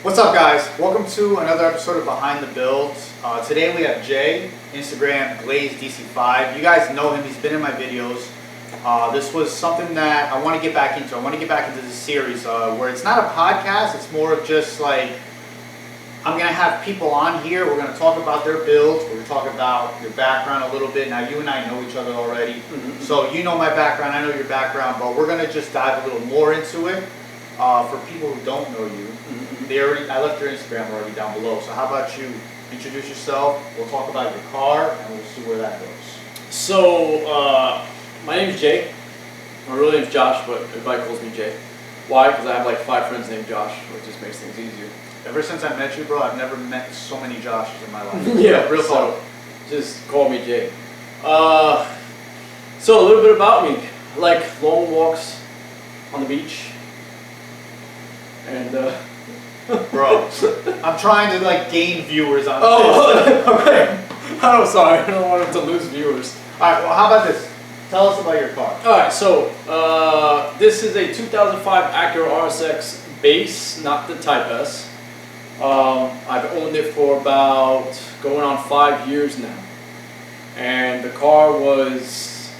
What's up, guys? Welcome to another episode of Behind the Builds. Today we have Jay, Instagram Glazedc5. You guys know him, he's been in my videos. This was something that I want to get back into. I want to get back into this series where it's not a podcast, it's more of just like, I'm going to have people on here, we're going to talk about their builds, we're going to talk about your background a little bit. Now you and I know each other already, so you know my background, I know your background, but we're going to just dive a little more into it. For people who don't know you, I left your Instagram already down below, so how about you introduce yourself, we'll talk about your car, and we'll see where that goes. So, my name is Jay. My real name is Josh, but everybody calls me Jay. Why? Because I have like 5 friends named Josh, which just makes things easier. Ever since I met you, bro, I've never met so many Joshes in my life. Yeah, real talk. Just call me Jay. So a little bit about me. I like long walks on the beach. And bro, I'm trying to like gain viewers on this. Okay. I'm sorry, I don't want him to lose viewers. Alright, well how about this? Tell us about your car. Alright, so this is a 2005 Acura RSX base, not the Type S. I've owned it for about going on 5 years now. And the car was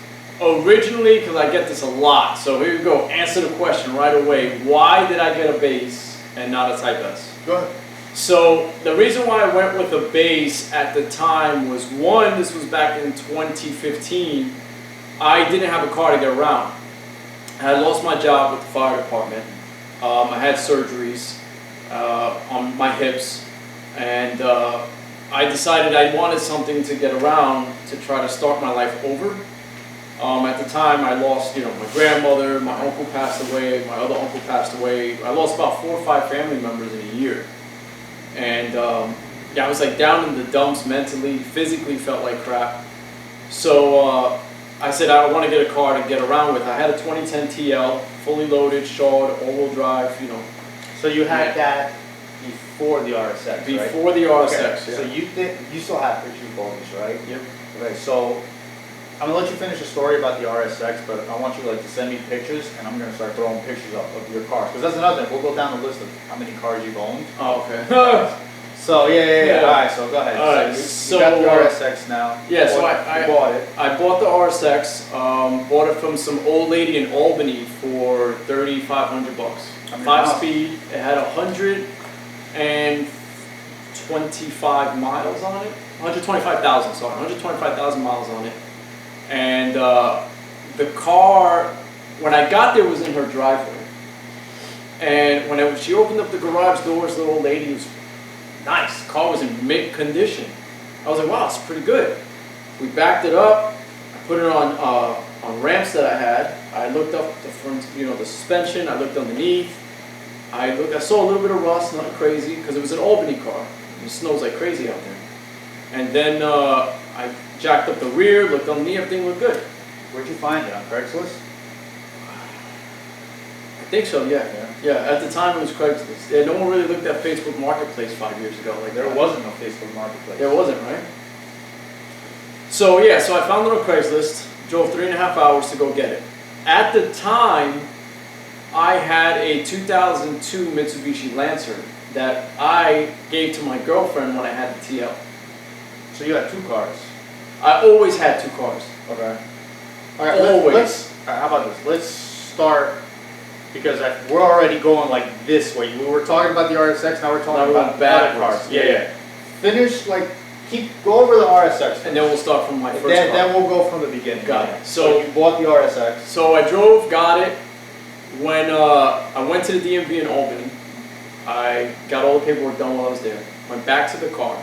originally, because I get this a lot, so here you go, answer the question right away. Why did I get a base and not a Type S? Go ahead. So the reason why I went with a base at the time was, one, this was back in 2015. I didn't have a car to get around. I had lost my job with the fire department. I had surgeries on my hips, and I decided I wanted something to get around to try to start my life over. At the time, I lost, my grandmother, my uncle passed away, my other uncle passed away. I lost about 4 or 5 family members in a year. And yeah, I was like down in the dumps mentally, physically felt like crap. So I said I want to get a car to get around with. I had a 2010 TL, fully loaded, shod, all-wheel drive, So you had that before the RSX, Before the RSX, okay. yeah. So you still have pictures of all these, right? Yep. Okay, so I'm gonna let you finish the story about the RSX, but I want you to send me pictures, and I'm gonna start throwing pictures up of your cars, because that's another thing. We'll go down the list of how many cars you've owned. Oh, okay. So yeah. All right, so go ahead. All right, so you got the RSX now. Yeah, so I bought it. I bought the RSX. Bought it from some old lady in Albany for $3,500. 5-speed. It had 125 miles on it. 125,000. Sorry, 125,000 miles on it. And the car, when I got there, was in her driveway. And when she opened up the garage doors, the old lady was nice. The car was in mint condition. I was like, wow, it's pretty good. We backed it up. I put it on ramps that I had. I looked up the front, the suspension. I looked underneath. I saw a little bit of rust, nothing crazy, because it was an Albany car. It snows like crazy out there. And then I jacked up the rear, looked underneath, everything looked good. Where'd you find it? On Craigslist? I think so, yeah. At the time it was Craigslist. Yeah, no one really looked at Facebook Marketplace 5 years ago. There wasn't no Facebook Marketplace. There wasn't, right? So yeah, so I found it on Craigslist, drove 3.5 hours to go get it. At the time, I had a 2002 Mitsubishi Lancer that I gave to my girlfriend when I had the TL. So you had 2 cars? I always had 2 cars. Okay. All right, always. How about this? Let's start, because we're already going like this way. We were talking about the RSX, now we're talking about bad cars. Yeah. Finish, go over the RSX. And then we'll start from my first car. Then we'll go from the beginning. Got it. So you bought the RSX. So I drove, got it. When I went to the DMV in Albany, I got all the paperwork done while I was there. Went back to the car.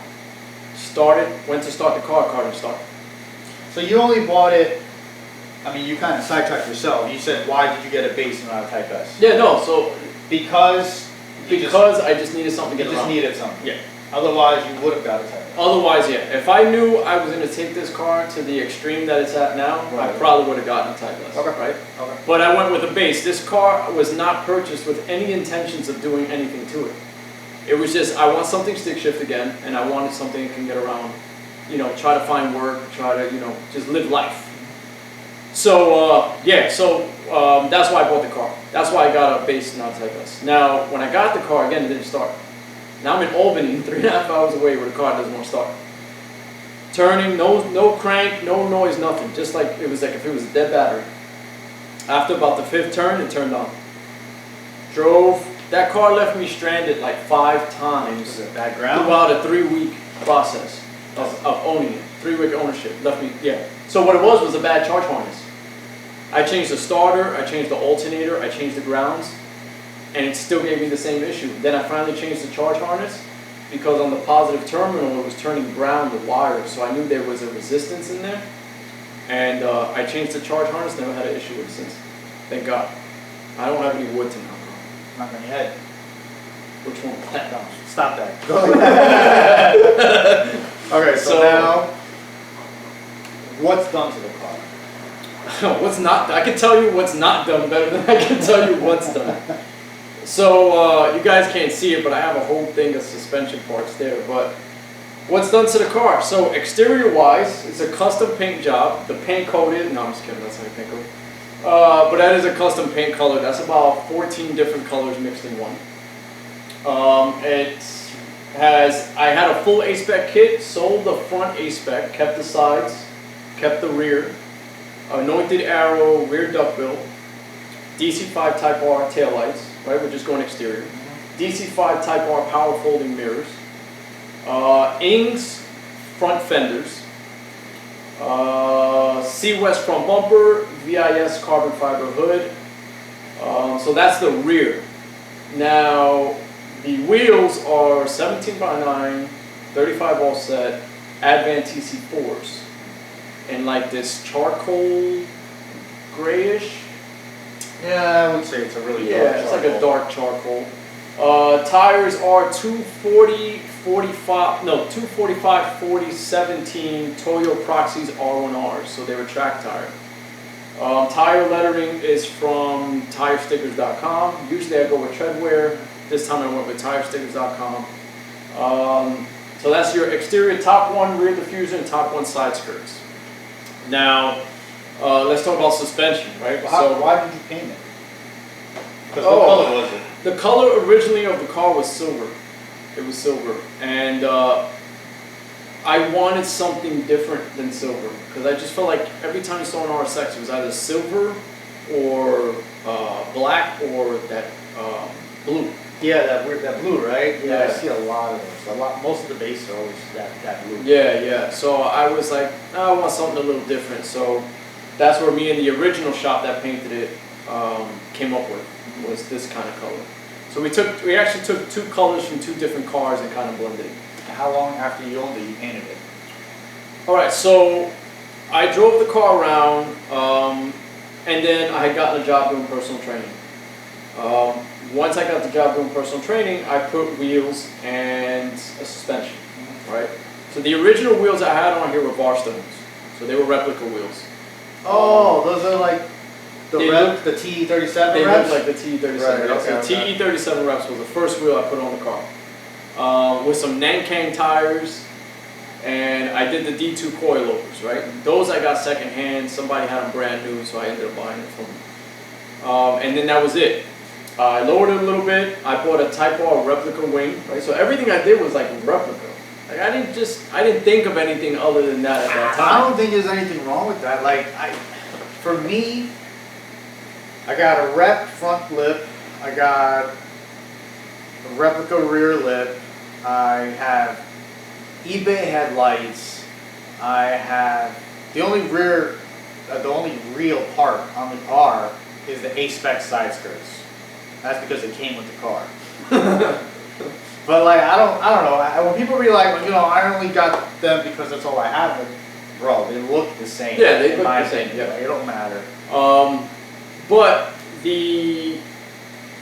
Went to start the car didn't start. So you only bought it, you kind of sidetracked yourself. You said, why did you get a base and not a Type S? Yeah, no, so Because I just needed something to get around. You just needed something. Yeah. Otherwise, you would have got a Type S. Otherwise, yeah. If I knew I was going to take this car to the extreme that it's at now, I probably would have gotten a Type S. Okay. Right? Okay. But I went with a base. This car was not purchased with any intentions of doing anything to it. It was just, I want something stick shift again, and I wanted something that can get around, try to find work, try to, just live life. So, that's why I bought the car. That's why I got a base, not Type S. Now, when I got the car, again, it didn't start. Now I'm in Albany, 3.5 hours away, where the car doesn't want to start. Turning, no crank, no noise, nothing. Just like it was like if it was a dead battery. After about the 5th turn, it turned on. Drove. That car left me stranded like 5 times background throughout a 3-week process of owning it. 3-week ownership left me. Yeah. So what it was a bad charge harness. I changed the starter, I changed the alternator, I changed the grounds, and it still gave me the same issue. Then I finally changed the charge harness because on the positive terminal it was turning brown, the wire, so I knew there was a resistance in there. And I changed the charge harness, never had an issue with it since. Thank God. I don't have any wood to knock on. Knock on your head. Which one? No, stop that. Go ahead. Okay, so now, what's done to the car? What's not? I can tell you what's not done better than I can tell you what's done. So you guys can't see it, but I have a whole thing of suspension parts there. But what's done to the car? So exterior-wise, it's a custom paint job. The paint coated. No, I'm just kidding. That's not a paint coat. But that is a custom paint color. That's about 14 different colors mixed in one. I had a full A-spec kit, sold the front A-spec, kept the sides, kept the rear, anointed arrow, rear duckbill, DC5 Type R taillights, right, we're just going exterior, DC5 Type R power folding mirrors, Ings front fenders, C-West front bumper, VIS carbon fiber hood, so that's the rear. Now, the wheels are 17x9, 35 offset, Advan TC4s, and like this charcoal grayish. Yeah, I would say it's a really dark it's like a dark charcoal. Tires are 245 40 17 Toyo Proxys R1Rs, so they were track tire. Tire lettering is from TireStickers.com. Usually I go with treadwear. This time I went with TireStickers.com. So that's your exterior top one rear diffuser and top one side skirts. Now, let's talk about suspension, right? Why did you paint it? Because what color was it? The color originally of the car was silver. It was silver. And I wanted something different than silver. Because I just felt like every time you saw an RSX, it was either silver or black or that blue. Yeah, that blue, right? Yeah, I see a lot of those. Most of the base are always that blue. Yeah. So I was like, I want something a little different. So that's where me and the original shop that painted it came up with, was this kind of color. So we actually took 2 colors from 2 different cars and kind of blended it. How long after you owned it, you painted it? All right, so I drove the car around, and then I had gotten a job doing personal training. Once I got the job doing personal training, I put wheels and a suspension, right? So the original wheels I had on here were Barstones, so they were replica wheels. Oh, those are like the TE37 They reps? look like the TE37 Right, reps. okay, So TE37 reps was the first wheel I put on the car. With some Nankang tires, and I did the D2 coilovers, right? Those I got secondhand. Somebody had them brand new, so I ended up buying it from them. And then that was it. I lowered it a little bit. I bought a Type R replica wing, right? So everything I did was like replica. Like I didn't think of anything other than that at that time. I don't think there's anything wrong with that. Like for me, I got a rep front lip. I got a replica rear lip. I have eBay headlights. I have the only real part on the car is the A-spec side skirts. That's because it came with the car. But like I don't know. When people be like, well, I only got them because that's all I have. But bro, they look the same. Yeah, they look the same. Yeah, it don't matter. But the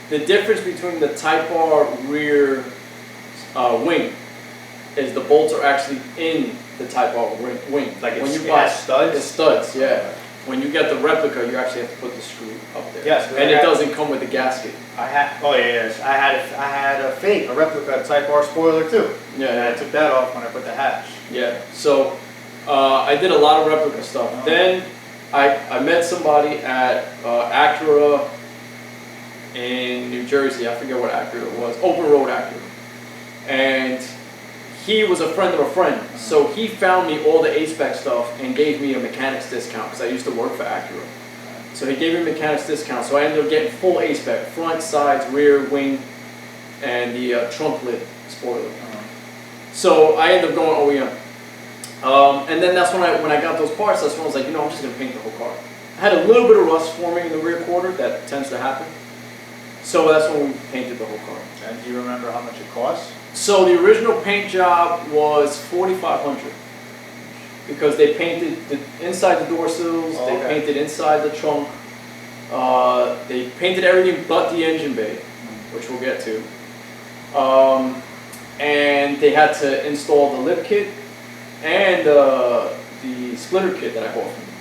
difference between the Type R rear wing is the bolts are actually in the Type R wing. Like when you buy studs. It's studs, yeah. When you get the replica, you actually have to put the screw up there. Yes, and it doesn't come with the gasket. I had a replica Type R spoiler too. Yeah, and I took that off when I put the hatch. Yeah, so I did a lot of replica stuff. Then I met somebody at Acura in New Jersey. I forget what Acura it was. Open Road Acura. and he was a friend of a friend, so he found me all the A-Spec stuff and gave me a mechanics discount because I used to work for Acura. So he gave me a mechanics discount, so I ended up getting full A-Spec, front, sides, rear, wing, and the trunk lid spoiler. So I ended up going OEM. And then that's when I got those parts, that's when I was like, you know, I'm just going to paint the whole car. I had a little bit of rust forming in the rear quarter, that tends to happen. So that's when we painted the whole car. And do you remember how much it cost? So the original paint job was $4,500 because they painted inside the door sills, they painted inside the trunk, they painted everything but the engine bay, which we'll get to. And they had to install the lip kit and the splitter kit that I bought from them,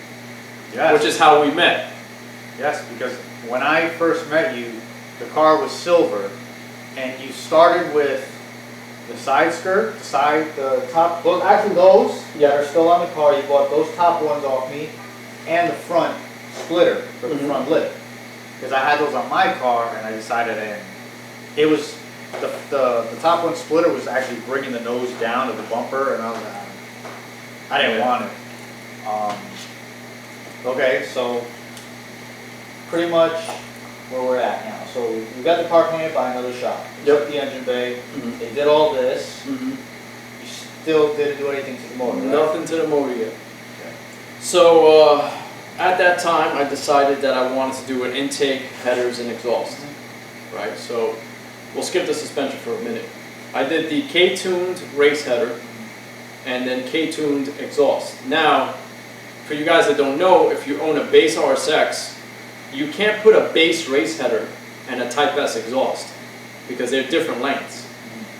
Yes. which is how we met. Yes, because when I first met you, the car was silver, and you started with the side skirt, the top, well, actually those that are still on the car, you bought those top ones off me, and the front splitter for the front lip. Because I had those on my car, and I decided, and it was, the top one splitter was actually bringing the nose down to the bumper, and I was like, I didn't want it. Okay, so pretty much where we're at now. So we got the car painted by another shop. They took the engine bay. They did all this. You still didn't do anything to the motor, right? Nothing to the motor yet. Okay. So at that time, I decided that I wanted to do an intake, headers, and exhaust. Right. So we'll skip the suspension for a minute. I did the K-tuned race header, and then K-tuned exhaust. Now, for you guys that don't know, if you own a base RSX, you can't put a base race header and a Type S exhaust because they're different lengths.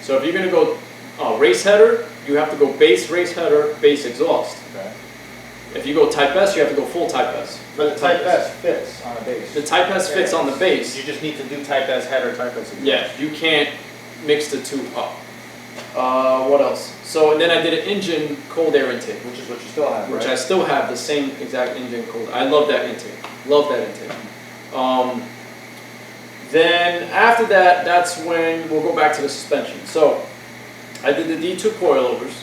So if you're going to go race header, you have to go base race header, base exhaust. Okay. If you go Type S, you have to go full Type S. But the Type S fits on a base. The Type S fits on the base. You just need to do Type S header, Type S exhaust. Yeah, you can't mix the two up. What else? So and then I did an engine cold air intake. Which is what you still have, Which right? I still have, the same exact engine cold. I love that intake. Love that intake. Then after that, that's when we'll go back to the suspension. So I did the D2 coilovers.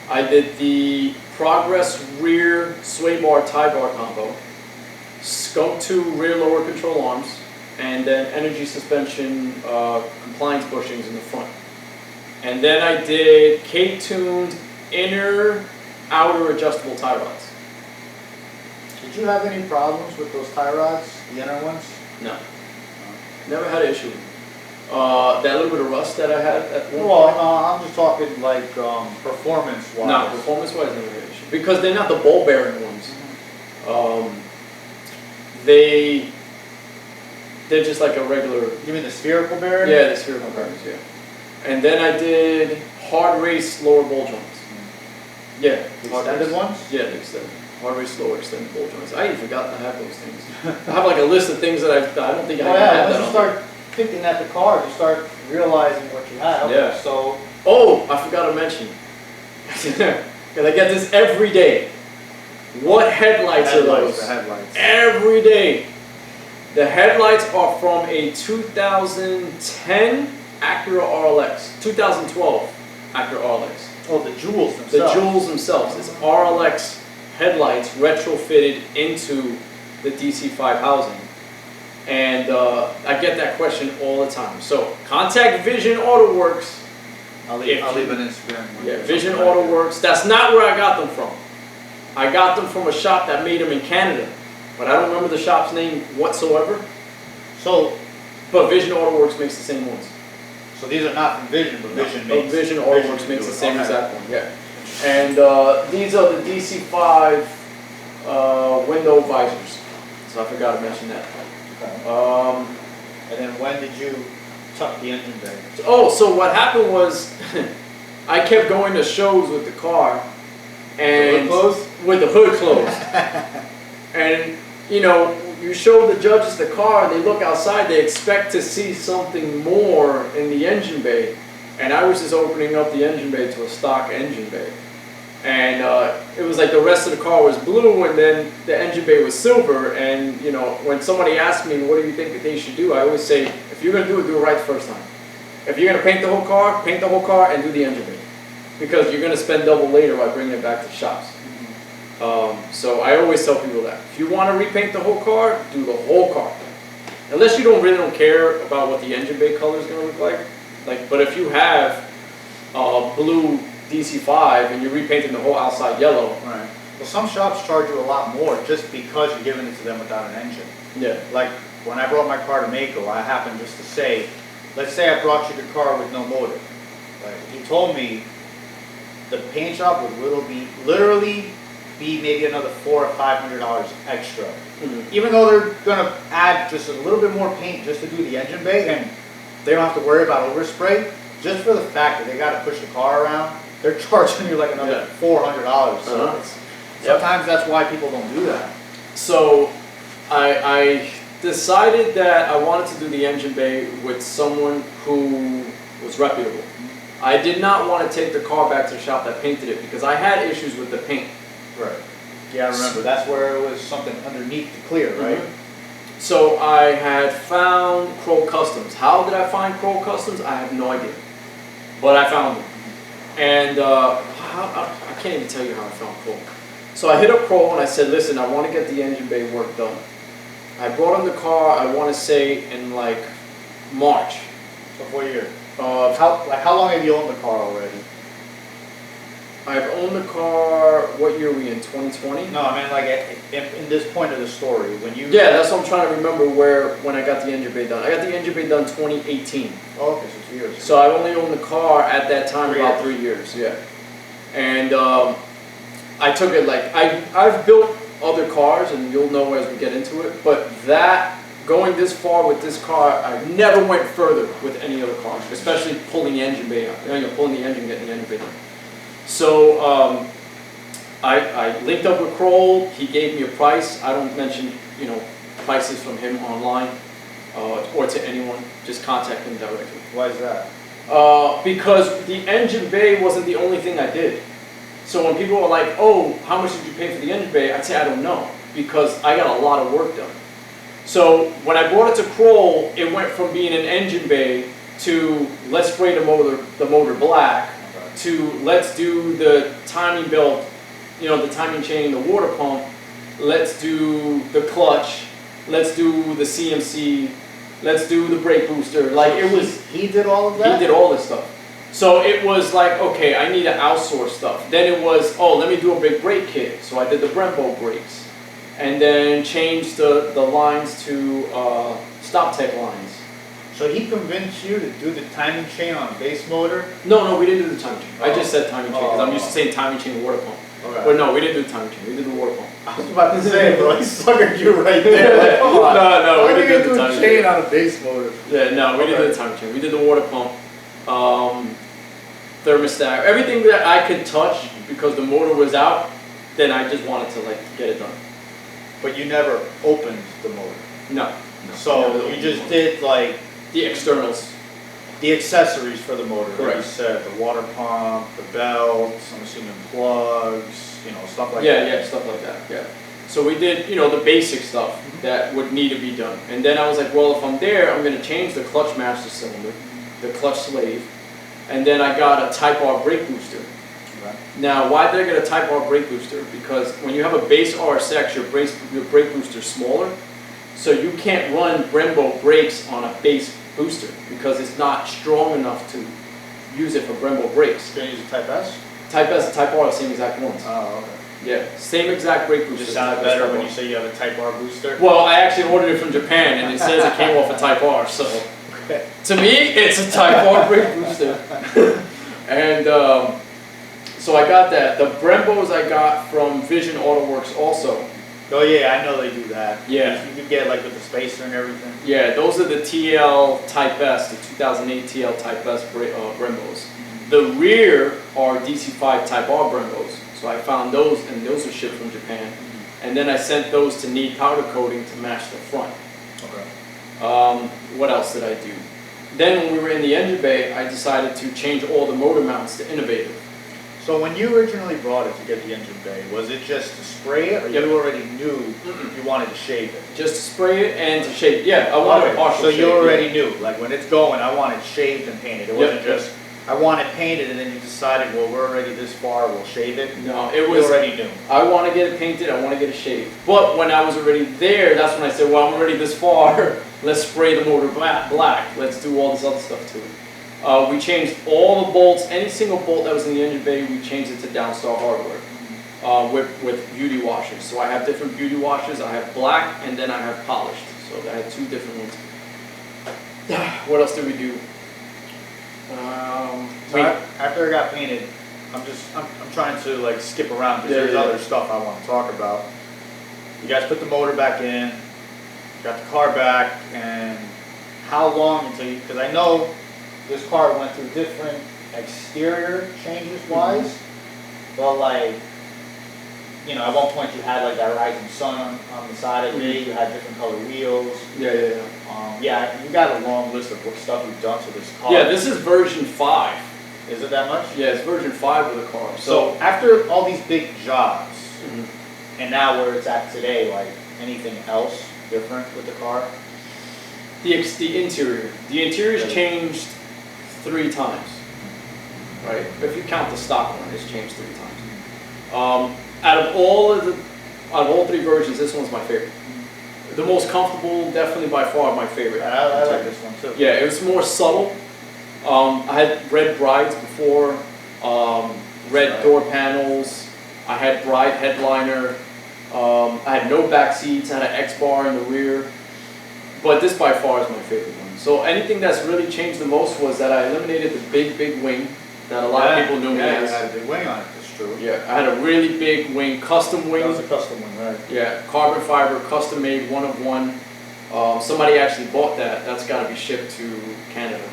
I did the Progress rear sway bar tie bar combo, Skunk 2 rear lower control arms, and then energy suspension compliance bushings in the front. And then I did K-tuned inner outer adjustable tie rods. Did you have any problems with those tie rods, the inner ones? No. Never had an issue. That little bit of rust that I had at one Well, point. no, I'm just talking like performance-wise. No, performance-wise, never had an issue. Because they're not the ball bearing ones. They're just like a regular. You mean the spherical bearing? Yeah, the spherical bearings, yeah. And then I did hard race lower ball joints. Yeah. Extended ones? Yeah, the extended. Hard race lower extended ball joints. I even forgot to have those things. I have like a list of things that I don't think I Oh had yeah, that once you on. start picking at the car, you start realizing what you have. Yeah. So. Oh, I forgot to mention. Because I get this every day. What headlights are those? The headlights. Every day. The headlights are from a 2010 Acura RLX. 2012 Acura RLX. Oh, the jewels themselves. The jewels themselves. It's RLX headlights retrofitted into the DC5 housing. And I get that question all the time. So, contact Vision Auto Works. I'll leave an Instagram. Yeah, Vision Auto Works. That's not where I got them from. I got them from a shop that made them in Canada. But I don't remember the shop's name whatsoever. But Vision Auto Works makes the same ones. So these are not from Vision, but Vision makes. Vision Auto Works makes the same exact one. Yeah. And these are the DC5 window visors. So I forgot to mention that. Okay. And then when did you tuck the engine bay? Oh, so what happened was I kept going to shows with the car and with the hood closed. And you know, you show the judges the car, they look outside, they expect to see something more in the engine bay. And I was just opening up the engine bay to a stock engine bay. And it was like the rest of the car was blue and then the engine bay was silver. And you know, when somebody asks me, what do you think that they should do? I always say, if you're going to do it right the first time. If you're gonna paint the whole car and do the engine bay, because you're gonna spend double later by bringing it back to the shops. So I always tell people that if you want to repaint the whole car, do the whole car. Unless you really don't care about what the engine bay color is gonna look like. But if you have blue DC5 and you're repainting the whole outside yellow. Right. Well, some shops charge you a lot more just because you're giving it to them without an engine. Yeah. Like when I brought my car to Mako, I happened just to say, let's say I brought you the car with no motor. Like he told me the paint job would literally be maybe another $400 or $500 extra. Even though they're gonna add just a little bit more paint just to do the engine bay, and they don't have to worry about overspray. Just for the fact that they got to push the car around, they're charging you like another $400. So sometimes that's why people don't do that. So I decided that I wanted to do the engine bay with someone who was reputable. I did not want to take the car back to the shop that painted it because I had issues with the paint. Right. Yeah, I remember. That's where it was something underneath the clear, right? So I had found Kroll Customs. How did I find Kroll Customs? I have no idea. But I found them. And I can't even tell you how I found Kroll. So I hit up Kroll and I said, listen, I want to get the engine bay work done. I brought him the car, I want to say in like March. So what year? How long have you owned the car already? I've owned the car, what year are we in, 2020? No, I mean like in this point of the story, when you... Yeah, that's what I'm trying to remember when I got the engine bay done. I got the engine bay done 2018. Oh, okay, so 2 years. So I only owned the car at that time about 3 years, yeah. And I took it like, I've built other cars and you'll know as we get into it, but going this far with this car, I never went further with any other car, especially pulling the engine bay out, pulling the engine, getting the engine bay done. So I linked up with Kroll. He gave me a price. I don't mention prices from him online or to anyone. Just contact him directly. Why is that? Because the engine bay wasn't the only thing I did. So when people were like, "Oh, how much did you pay for the engine bay?" I'd say I don't know because I got a lot of work done. So when I brought it to Kroll, it went from being an engine bay to let's spray the motor black. To let's do the timing belt, the timing chain, the water pump, let's do the clutch, let's do the CMC, let's do the brake booster. Like he did all of that? He did all this stuff. So it was like, okay, I need to outsource stuff. Then it was, oh, let me do a big brake kit. So I did the Brembo brakes. And then changed the lines to StopTech lines. So he convinced you to do the timing chain on a base motor? No, we didn't do the timing chain. I just said timing chain because I'm used to saying timing chain water pump. Okay. But no, we didn't do the timing chain. We did the water pump. I was about to say, bro, he suckered you right there. Like, come on. No, we didn't do the timing chain on a base motor. Yeah, no, we didn't do the timing chain. We did the water pump, thermostat, everything that I could touch because the motor was out. Then I just wanted to get it done. But you never opened the motor. No. So you just did the externals. The accessories for the motor, correct. Like you said, the water pump, the belts, I'm assuming plugs, stuff like that. Yeah, stuff like that, yeah. So we did, the basic stuff that would need to be done. And then I was like, well, if I'm there, I'm going to change the clutch master cylinder, the clutch slave, and then I got a Type R brake booster. Okay. Now, why did I get a Type R brake booster? Because when you have a base RSX, your brake booster is smaller. So you can't run Brembo brakes on a base booster because it's not strong enough to use it for Brembo brakes. You're going to use a Type S? Type S and Type R are the same exact ones. Oh, okay. Yeah, same exact brake booster. It just sounded better when you say you have a Type R booster? Well, I actually ordered it from Japan and it says it came off a Type R, so okay. To me, it's a Type R brake booster. And so I got that. The Brembos I got from Vision Autoworks also. Oh yeah, I know they do that. Yeah. You could get with the spacer and everything. Yeah, those are the TL Type S, the 2008 TL Type S Brembos. The rear are DC5 Type R Brembos. So I found those and those are shipped from Japan. And then I sent those to Need Powder Coating to match the front. Okay. What else did I do? Then when we were in the engine bay, I decided to change all the motor mounts to Innovative. So when you originally brought it to get the engine bay, was it just to spray it, or Yep. you already knew you wanted to shave it? Just to spray it and to shape. Yeah, I wanted a partial So shape. you already knew, like when it's going, I want it shaved and painted. It wasn't just, I want it painted, and then you decided, well, we're already this far, we'll shave it. No, it was. You already knew. I want to get it painted. I want to get it shaved. But when I was already there, that's when I said, well, I'm already this far. Let's spray the motor black. Let's do all this other stuff to it. We changed all the bolts, any single bolt that was in the engine bay, we changed it to Downstar hardware with beauty washes. So I have different beauty washes. I have black and then I have polished. So I had two different ones. What else did we do? So after it got painted, I'm trying to like skip around because there's other stuff I want to talk about. You guys put the motor back in, got the car back, and how long until you, because I know this car went through different exterior changes wise, but like, you know, at one point you had like that rising sun on the side of it, you had different color wheels. Yeah, you got a long list of what stuff you've done to this car. Yeah, this is version 5. Is it that much? Yeah, it's version 5 of the car. So after all these big jobs, and now where it's at today, like anything else different with the car? The interior. The interior's changed 3 times, right? If you count the stock one, it's changed 3 times. Out of all 3 versions, this one's my favorite. The most comfortable, definitely by far my favorite. I like this one too. Yeah, it was more subtle. I had red brides before, red door panels. I had bride headliner. I had no back seats. I had an X-bar in the rear. But this by far is my favorite one. So anything that's really changed the most was that I eliminated the big wing that a lot of people knew me as. Yeah, you had a big wing on it, that's true. Yeah, I had a really big wing, custom wing. That was a custom wing, right? Yeah, carbon fiber, custom made, one of one. Somebody actually bought that. That's got to be shipped to Canada.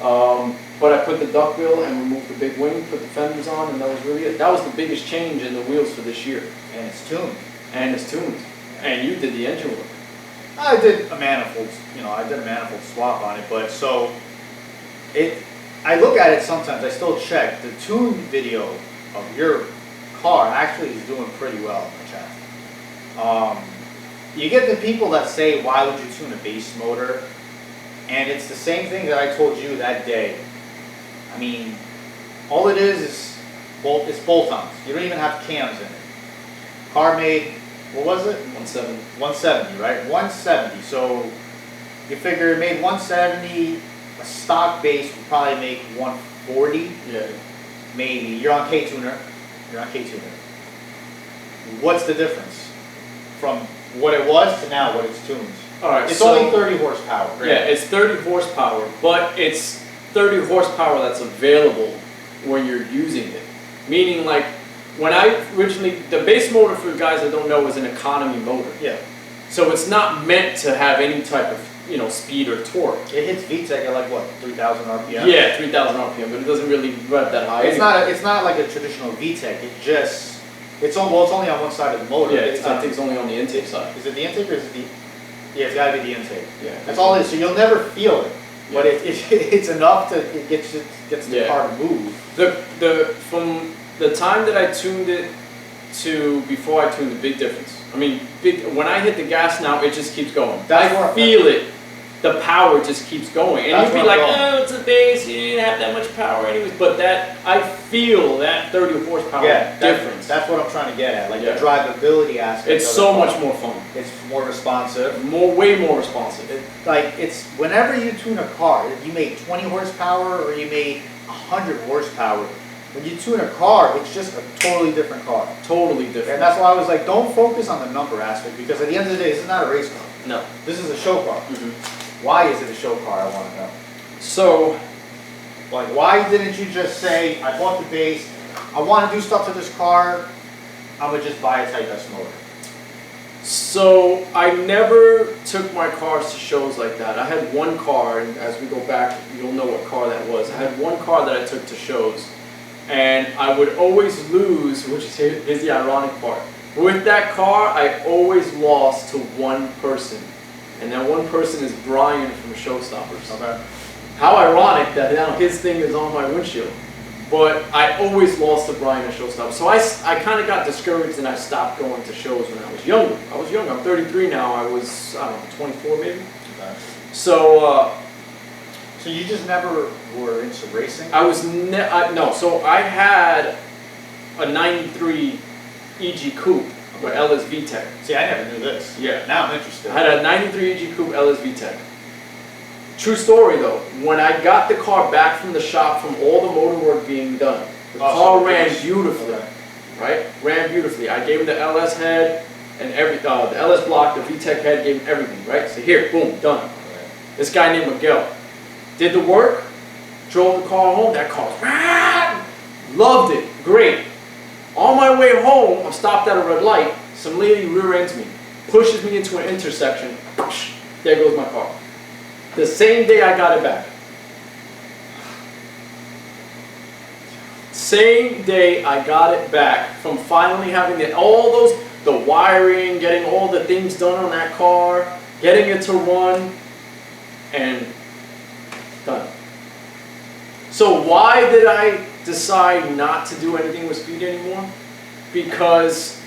But I put the duckbill and removed the big wing, put the fenders on, and that was really it. That was the biggest change in the wheels for this year. And it's tuned. And it's tuned. And you did the engine work. I did a manifold, I did a manifold swap on it, but so I look at it sometimes, I still check, the tune video of your car actually is doing pretty well on the channel. You get the people that say, why would you tune a base motor? And it's the same thing that I told you that day. I mean, all it is it's bolt-ons. You don't even have cams in it. Car made, what was it? 170. 170, right? 170. So you figure it made 170. A stock base would probably make 140. Yeah. Maybe. You're on K-tuner. What's the difference from what it was to now what it's tuned? All right. It's only 30 horsepower. Right? Yeah, it's 30 horsepower, but it's 30 horsepower that's available when you're using it. Meaning, like, when I originally, the base motor, for guys that don't know, is an economy motor. Yeah. So it's not meant to have any type of, speed or torque. It hits VTEC at like what, 3,000 RPM? Yeah, 3,000 RPM, but it doesn't really rev that high. It's not like a traditional VTEC. It's only on one side of the motor. Yeah, I think it's only on the intake side. Is it the intake or is it the? Yeah, it's got to be the intake. Yeah. That's all it is. So you'll never feel it, but it's enough to it gets the car to move. From the time that I tuned it to before I tuned, the big difference. I mean, when I hit the gas now, it just keeps going. I feel it. The power just keeps going, and you'd be like, "Oh, it's a base. You didn't have that much power, anyways." But I feel that 30 horsepower difference. That's what I'm trying to get at. Like the drivability aspect. It's so much more fun. It's more responsive. Way more responsive. It's whenever you tune a car, if you made 20 horsepower or you made 100 horsepower. When you tune a car, it's just a totally different car. Totally different. And that's why I was like, don't focus on the number aspect, because at the end of the day, this is not a race car. No. This is a show car. Why is it a show car, I want to know. So, like, why didn't you just say, I bought the base, I want to do stuff to this car, I'm going to just buy a Type S motor? So, I never took my cars to shows like that. I had one car, and as we go back, you'll know what car that was. I had one car that I took to shows. And I would always lose, which is the ironic part. With that car, I always lost to one person. And that one person is Brian from Showstoppers. Okay. How ironic that now his thing is on my windshield. But I always lost to Brian at showstopper. So I kind of got discouraged and I stopped going to shows when I was younger. I was young. I'm 33 now. I was, I don't know, 24 maybe. Okay. So So you just never were into racing? I was no. So I had a '93 EG Coupe with LS VTEC. See, I never knew this. Yeah. Now I'm interested. I had a '93 EG Coupe LS VTEC. True story though. When I got the car back from the shop from all the motor work being done, the car ran beautifully. Okay. Right? Ran beautifully. I gave him the LS head and the LS block, the VTEC head, gave him everything. Right? So here, boom, done. Okay. This guy named Miguel did the work, drove the car home. That car was loved it, great. On my way home, I stopped at a red light. Some lady rear ends me, pushes me into an intersection. There goes my car. The same day I got it back. Same day I got it back from finally having the wiring, getting all the things done on that car, getting it to run, and done. So why did I decide not to do anything with speed anymore? Because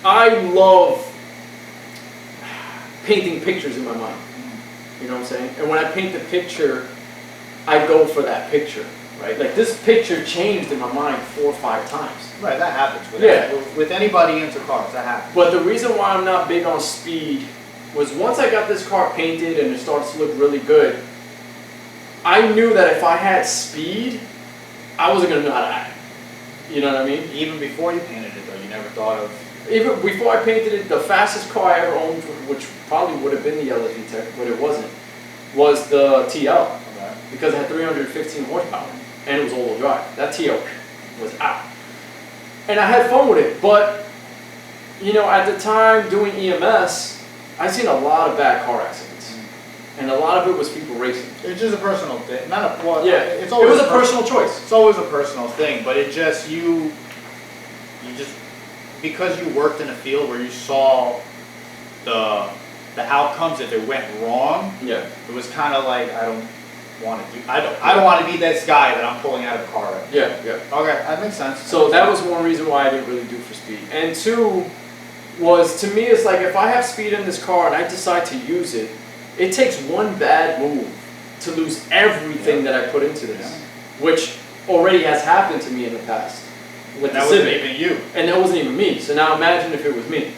I love painting pictures in my mind. You know what I'm saying? And when I paint the picture, I go for that picture, right? Like this picture changed in my mind 4 or 5 times. Right, that happens with anybody into cars. That happens. But the reason why I'm not big on speed was once I got this car painted and it starts to look really good, I knew that if I had speed, I wasn't going to know how to act. You know what I mean? Even before you painted it, though, you never thought of... Even before I painted it, the fastest car I ever owned, which probably would have been the LS VTEC, but it wasn't, was the TL. Okay. Because it had 315 horsepower, and it was all-wheel drive. That TL was out. And I had fun with it, but, you know, at the time doing EMS, I seen a lot of bad car accidents. And a lot of it was people racing. It's just a personal thing. Not a... Well, yeah, it's always it was a personal choice. It's always a personal thing, but it just... You just... Because you worked in a field where you saw the outcomes if it went wrong, yeah, it was kind of like I don't want to be this guy that I'm pulling out of a car. Right? Yeah, yeah. Okay, that makes sense. So that was one reason why I didn't really do for speed. And 2 was, to me, it's like if I have speed in this car and I decide to use it, it takes one bad move to lose everything that I put into this, which already has happened to me in the past. With that the wasn't Civic. even you. And that wasn't even me. So now imagine if it was me.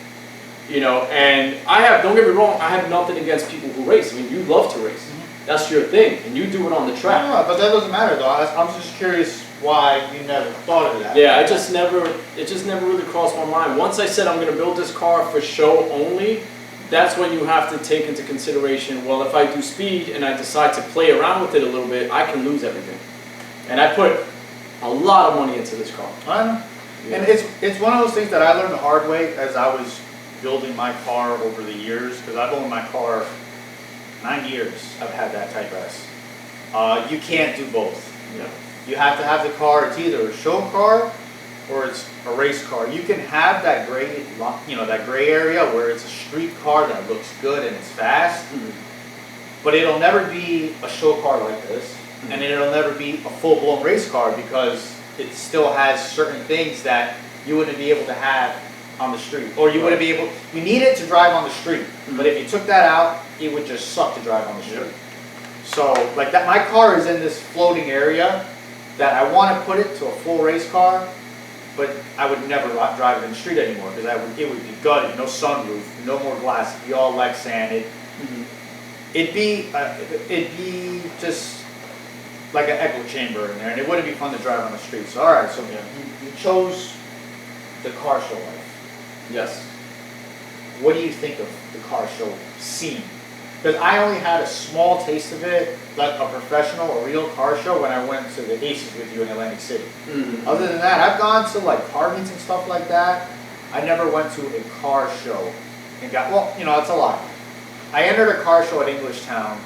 You know, and I have, don't get me wrong, I have nothing against people who race. I mean, you love to race. That's your thing, and you do it on the track. No, but that doesn't matter though. I'm just curious why you never thought of that. Yeah, it just never really crossed my mind. Once I said I'm going to build this car for show only, that's when you have to take into consideration, well, if I do speed and I decide to play around with it a little bit, I can lose everything. And I put a lot of money into this car. I know. Yeah. And it's one of those things that I learned the hard way as I was building my car over the years, because I've owned my car 9 years. I've had that Type S. You can't do both. Yeah. You have to have the car. It's either a show car or it's a race car. You can have that gray, that gray area where it's a street car that looks good and it's fast, but it'll never be a show car like this, and it'll never be a full-blown race car because it still has certain things that you wouldn't be able to have on the street, or you wouldn't be able. You need it to drive on the street, but if you took that out, it would just suck to drive on the street. So, like that, my car is in this floating area that I want to put it to a full race car, but I would never drive it in the street anymore because it would be gutted, no sunroof, no more glass, it'd be all Lexan. It'd be just like an echo chamber in there, and it wouldn't be fun to drive on the street. So, all right, so you chose the car show life. Yes. What do you think of the car show scene? Because I only had a small taste of it, like a professional, a real car show, when I went to the Aces with you in Atlantic City. Other than that, I've gone to like car meets and stuff like that. I never went to a car show and got, well, that's a lie. I entered a car show at Englishtown,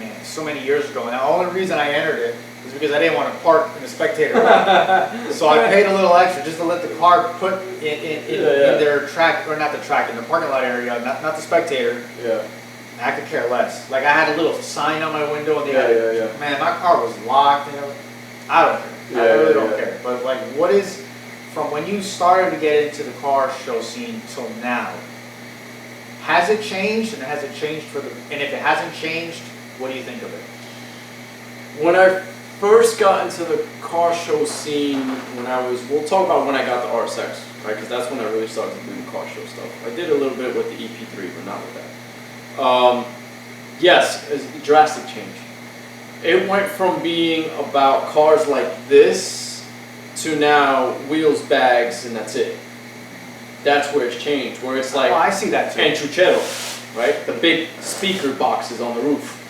man, so many years ago. And the only reason I entered it was because I didn't want to park in the spectator lot. So I paid a little extra just to let the car put in their track, or not the track, in the parking lot area, not the spectator. Yeah. I could care less. Like I had a little sign on my window, and man, my car was locked. I don't care. Yeah, I really yeah, don't yeah. care. But like, what is, from when you started to get into the car show scene till now, has it changed, and has it changed for the, and if it hasn't changed, what do you think of it? When I first got into the car show scene, we'll talk about when I got the RSX, right? Because that's when I really started doing car show stuff. I did a little bit with the EP.2, but not with that. Yes, it's a drastic change. It went from being about cars like this to now wheels, bags, and that's it. That's where it's changed, where it's like, oh, I see that too. and Truchetto, right? The big speaker boxes on the roof.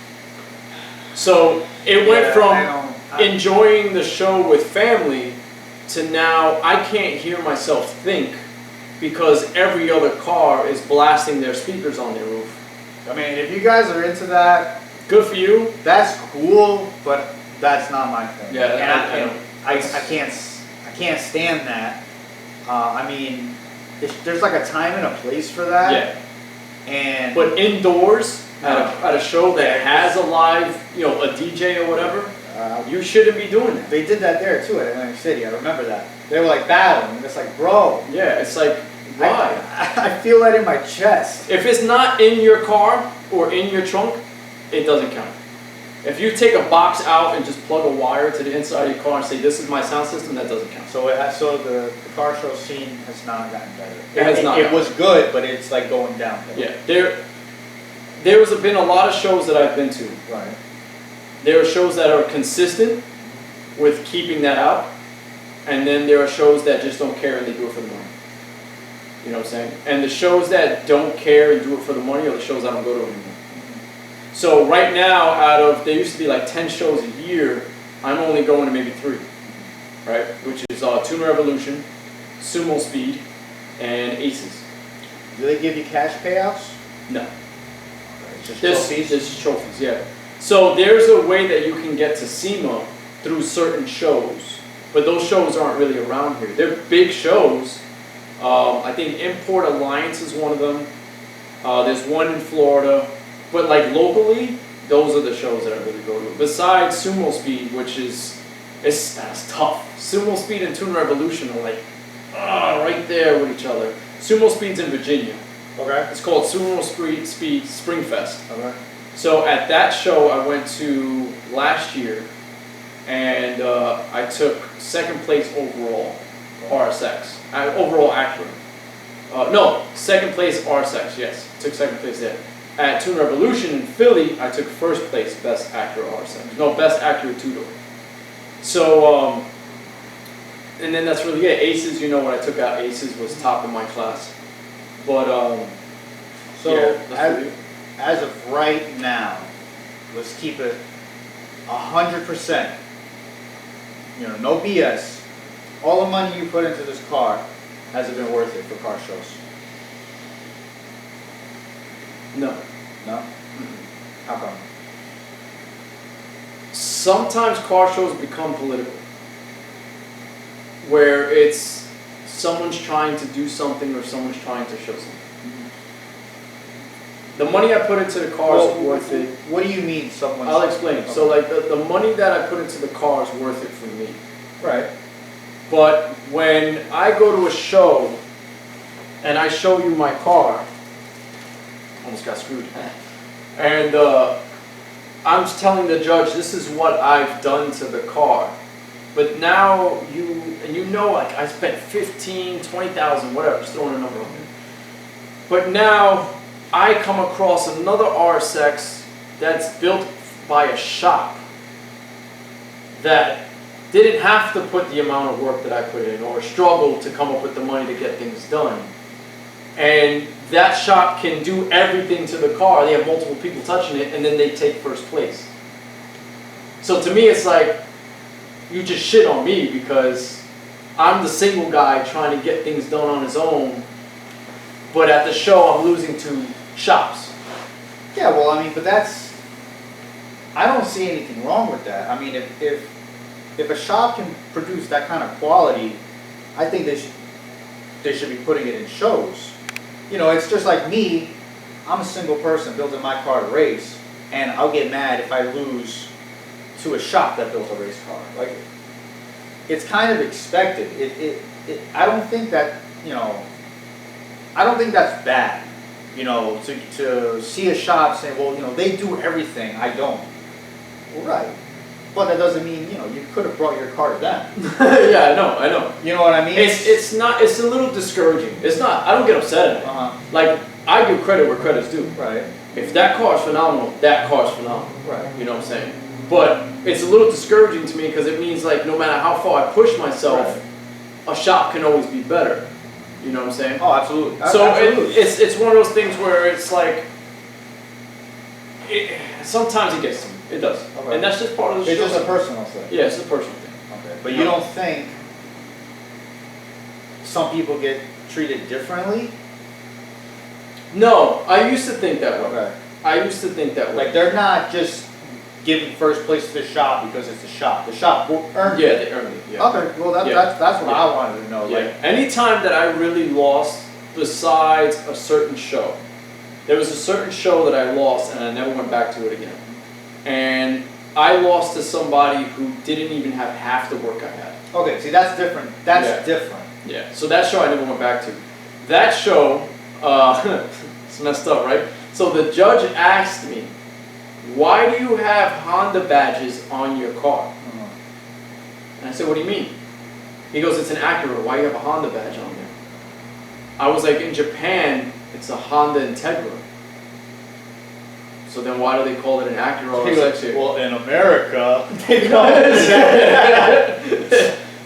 So it went from enjoying the show with family to now I can't hear myself think because every other car is blasting their speakers on their roof. I mean, if you guys are into that, good for you. That's cool, but that's not my thing. Yeah, and I can't stand that. I mean, there's like a time and a place for that. Yeah. And but indoors at a show that has a live, a DJ or whatever, you shouldn't be doing that. They did that there too at Atlantic City. I remember that. They were like battling, and it's like, bro. Yeah, it's like, why? I feel that in my chest. If it's not in your car or in your trunk, it doesn't count. If you take a box out and just plug a wire to the inside of your car and say, this is my sound system, that doesn't count. So the car show scene has not gotten better. It has not. It was good, but it's like going downhill. Yeah, there has been a lot of shows that I've been to. Right. There are shows that are consistent with keeping that out, and then there are shows that just don't care and they do it for the money. You know what I'm saying? And the shows that don't care and do it for the money are the shows I don't go to anymore. So right now, there used to be like 10 shows a year, I'm only going to maybe 3, right? Which is Tune Revolution, Sumo Speed, and Aces. Do they give you cash payouts? No. It's just There's trophies? just trophies, yeah. So there's a way that you can get to SEMA through certain shows, but those shows aren't really around here. They're big shows. I think Import Alliance is one of them. There's one in Florida. But like locally, those are the shows that I really go to. Besides Sumo Speed, which that's tough. Sumo Speed and Tune Revolution are like, right there with each other. Sumo Speed's in Virginia. Okay. It's called Sumo Speed Springfest. Okay. So at that show I went to last year, and I took 2nd place overall RSX. Overall Acura. No, 2nd place RSX, yes. Took 2nd place there. At Tune Revolution in Philly, I took 1st place Best Acura RSX. No, Best Acura 2-door. So, and then that's really it. Aces, when I took out Aces was top of my class. But, so yeah, as of right now, let's keep it 100%. No BS. All the money you put into this car, has it been worth it for car shows? No. No? Mm-hmm. How come? Sometimes car shows become political, where it's someone's trying to do something or someone's trying to show something. The money I put into the car is worth it. What do you mean someone's... I'll explain. Okay. So like the money that I put into the car is worth it for me. Right. But when I go to a show and I show you my car, almost got screwed, and I'm just telling the judge, this is what I've done to the car. But now like I spent 15, 20,000, whatever, just throwing a number on there. But now I come across another RSX that's built by a shop that didn't have to put the amount of work that I put in or struggle to come up with the money to get things done. And that shop can do everything to the car. They have multiple people touching it, and then they take 1st place. So to me, it's like, you just shit on me because I'm the single guy trying to get things done on his own, but at the show I'm losing to shops. Yeah, well, I mean, but I don't see anything wrong with that. I mean, if a shop can produce that kind of quality, I think they should be putting it in shows. It's just like me. I'm a single person building my car to race, and I'll get mad if I lose to a shop that built a race car. Like, it's kind of expected. I don't think that, I don't think that's bad. To see a shop saying, well, they do everything, I don't. Well, right. But that doesn't mean, you could have brought your car to them. Yeah, I know. You know what I mean? It's a little discouraging. It's not, I don't get upset at it. Like, I give credit where credit's due. Right. If that car is phenomenal, that car is phenomenal. Right. You know what I'm saying? But it's a little discouraging to me because it means, like, no matter how far I push myself, a shop can always be better. You know what I'm saying? Oh, absolutely. So absolutely. It's one of those things where it's like, sometimes it gets to me. It does. Okay. And that's just part of the show. It's just a personal thing. Yeah, it's a personal thing. Okay. But you don't think some people get treated differently? No, I used to think that way. Okay. I used to think that way. Like, they're not just giving first place to the shop because it's the shop. The shop earned it. Yeah, they earned it. Yeah. Okay, well, that's what I wanted to know. Yeah. Like, anytime that I really lost besides a certain show, there was a certain show that I lost and I never went back to it again. And I lost to somebody who didn't even have half the work I had. Okay, see, that's different. That's different. Yeah, so that show I never went back to. That show, it's messed up, right? So the judge asked me, why do you have Honda badges on your car? And I said, what do you mean? He goes, it's an Acura. Why do you have a Honda badge on there? I was like, in Japan, it's a Honda Integra. So then why do they call it an Acura or a Section? Well, in America, they call it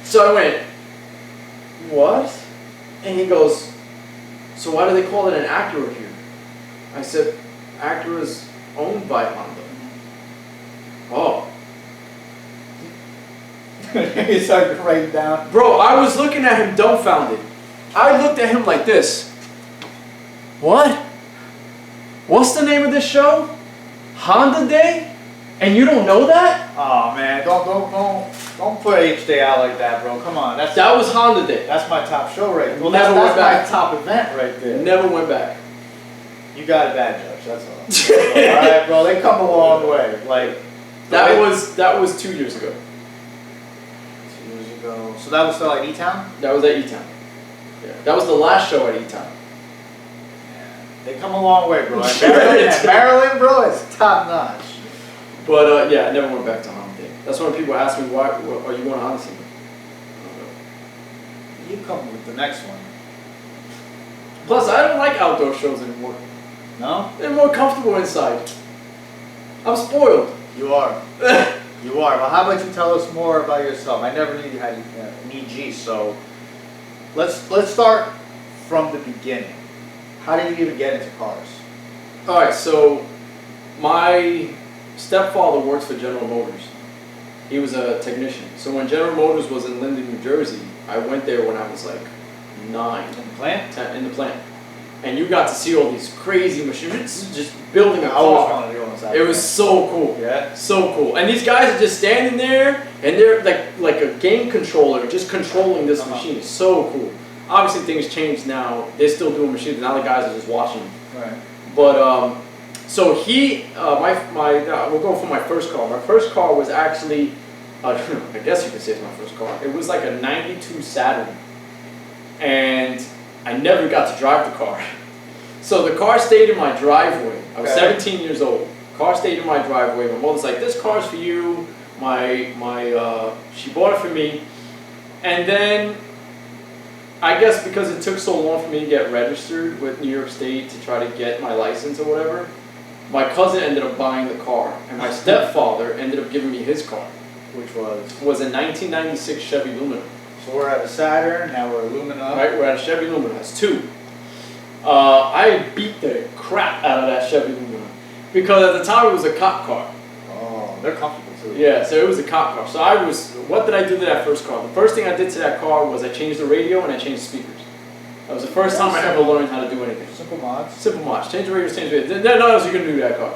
So I went, what? And he goes, so why do they call it an Acura here? I said, Acura's owned by Honda. Oh. He started writing down. Bro, I was looking at him dumbfounded. I looked at him like this. What? What's the name of this show? Honda Day? And you don't know that? Oh man, don't put H Day out like that, bro. Come on, that was Honda Day. That's my top show right there. Well, Never went back. My top event right there. Never went back. You got a bad judge, that's all. Alright, bro, they come a long way. Like that was 2 years ago. 2 years ago. So that was still at E-Town? That was at E-Town. Yeah. That was the last show at E-Town. Yeah. They come a long way, bro. Maryland, bro, it's top notch. But yeah, I never went back to Honda Day. That's when people ask me, why are you going to Honda Day? You come with the next one. Plus, I don't like outdoor shows anymore. No? They're more comfortable inside. I'm spoiled. You are. You are. Well, how about you tell us more about yourself? I never knew you had an EG, so let's start from the beginning. How did you even get into cars? All right, so my stepfather works for General Motors. He was a technician. So when General Motors was in Linden, New Jersey, I went there when I was like 9. In the plant? 10, in the plant. And you got to see all these crazy machines just building a car. I always wanted to go inside. It was so cool. Yeah. So cool. And these guys are just standing there and they're like a game controller just controlling this machine. It's so cool. Obviously things change now. They're still doing machines. Now the guys are just watching them. Right. But so we'll go for my first car. My first car was actually, I guess you could say it's my first car. It was like a '92 Saturn, and I never got to drive the car. So the car stayed in my driveway. I was 17 years old. Car stayed in my driveway. My mother's like, "This car's for you." She bought it for me, and then I guess because it took so long for me to get registered with New York State to try to get my license or whatever, my cousin ended up buying the car, and my stepfather ended up giving me his car, which was a 1996 Chevy Lumina. So we're at a Saturn, now we're a Lumina. Right, we're at a Chevy Lumina. It's 2. I beat the crap out of that Chevy Lumina because at the time it was a cop car. Oh, they're comfortable too. Yeah, so it was a cop car. So what did I do to that first car? The first thing I did to that car was I changed the radio and I changed the speakers. That was the first time I ever learned how to do anything. Simple mods. Simple mods. Change the radios, change the radio. Nothing else you can do to that car.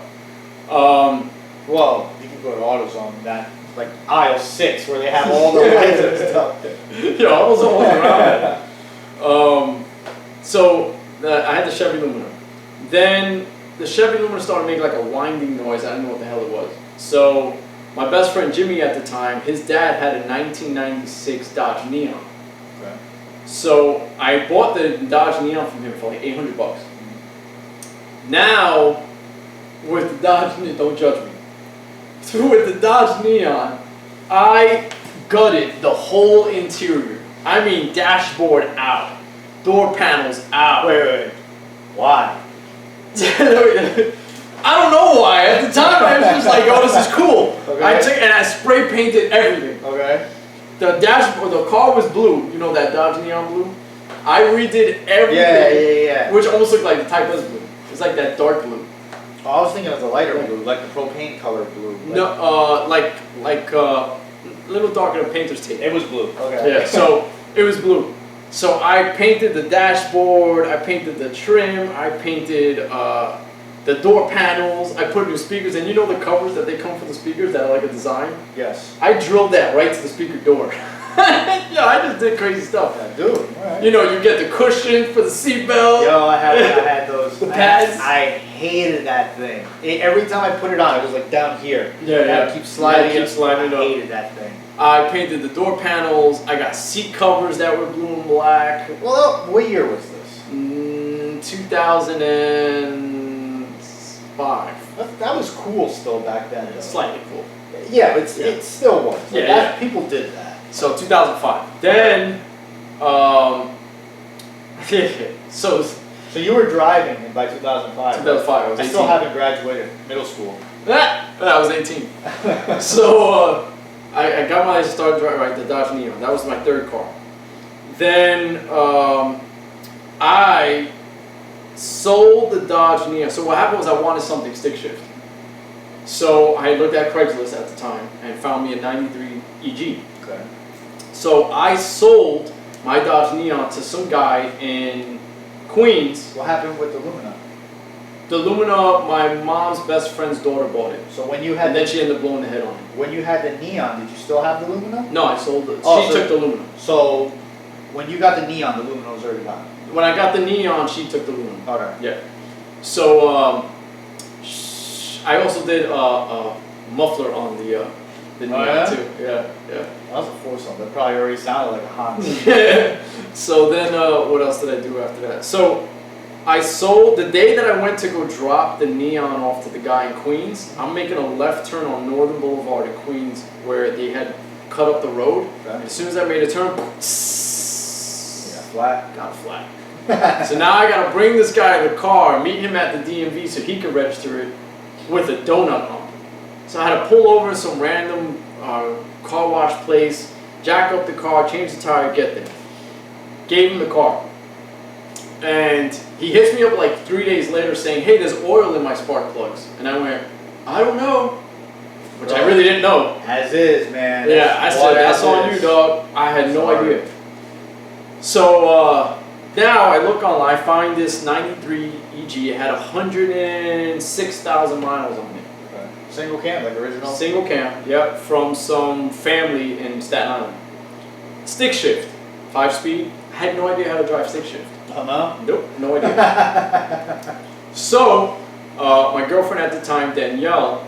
Well, you can go to AutoZone, that like aisle 6 where they have all the lights and stuff. Yeah, I was all around it. So I had the Chevy Lumina. Then the Chevy Lumina started making like a winding noise. I didn't know what the hell it was. So My best friend Jimmy at the time, his dad had a 1996 Dodge Neon. Okay. So I bought the Dodge Neon from him for like $800. Now, with the Dodge Neon, don't judge me. With the Dodge Neon, I gutted the whole interior. I mean, dashboard out, door panels out. Wait. Why? I don't know why. At the time, I was just like, "Oh, this is cool." Okay. I took and I spray painted everything. Okay. The dashboard, the car was blue. You know that Dodge Neon blue? I redid everything. Yeah. Which almost looked like the Type S blue. It's like that dark blue. Oh, I was thinking of the lighter blue, like the propane color blue. No, like a little darker than painter's tape. It was blue. Okay. Yeah, so it was blue. So I painted the dashboard, I painted the trim, I painted the door panels, I put new speakers, and you know the covers that they come for the speakers that are like a design? Yes. I drilled that right to the speaker door. Yeah, I just did crazy stuff. Yeah, dude. Alright. You know, you get the cushion for the seatbelt. Yo, I had those. The pads. I hated that thing. Every time I put it on, it was like down here. Yeah, I had to keep sliding. Yeah, keep sliding it I up. hated that thing. I painted the door panels, I got seat covers that were blue and black. Well, what year was this? 2005. That was cool still back then. Though. Slightly cool. Yeah, it still was. Like Yeah, that, people did that. So 2005. Then, so you were driving by 2005. 2005. I was 18. I still haven't graduated middle school. I was 18. So I got my started driving right the Dodge Neon. That was my third car. Then I sold the Dodge Neon. So what happened was I wanted something stick shift. So I looked at Craigslist at the time and found me a '93 EG. Okay. So I sold my Dodge Neon to some guy in Queens. What happened with the Lumina? The Lumina, my mom's best friend's daughter bought it. So when you had And then she ended up blowing the head on it. when you had the Neon, did you still have the Lumina? No, I sold it. Oh, She so- took the Lumina. So when you got the Neon, the Lumina was already gone. When I got the Neon, she took the Lumina. Okay. Yeah. So I also did a muffler on the Neon yeah? too. Yeah. That was a foursome. That probably already sounded like a Honda. So then what else did I do after that? So I sold, the day that I went to go drop the Neon off to the guy in Queens, I'm making a left turn on Northern Boulevard in Queens where they had cut up the road. Okay. As soon as I made a turn, Yeah, flat. got flat. So now I gotta bring this guy in the car, meet him at the DMV so he could register it with a donut hump. So I had to pull over some random car wash place, jack up the car, change the tire, get there. Gave him the car. And he hits me up like 3 days later saying, "Hey, there's oil in my spark plugs." And I went, "I don't know." Which I really didn't know. As is, man. Yeah, I said, "That's on you, dog." I had no idea. So now I look online, I find this '93 EG. It had 106,000 miles on it. Okay. Single cam, like original. Single cam, yep, from some family in Staten Island. Stick shift, 5-speed. I had no idea how to drive stick shift. Oh no? Nope, no idea. So, my girlfriend at the time, Danielle,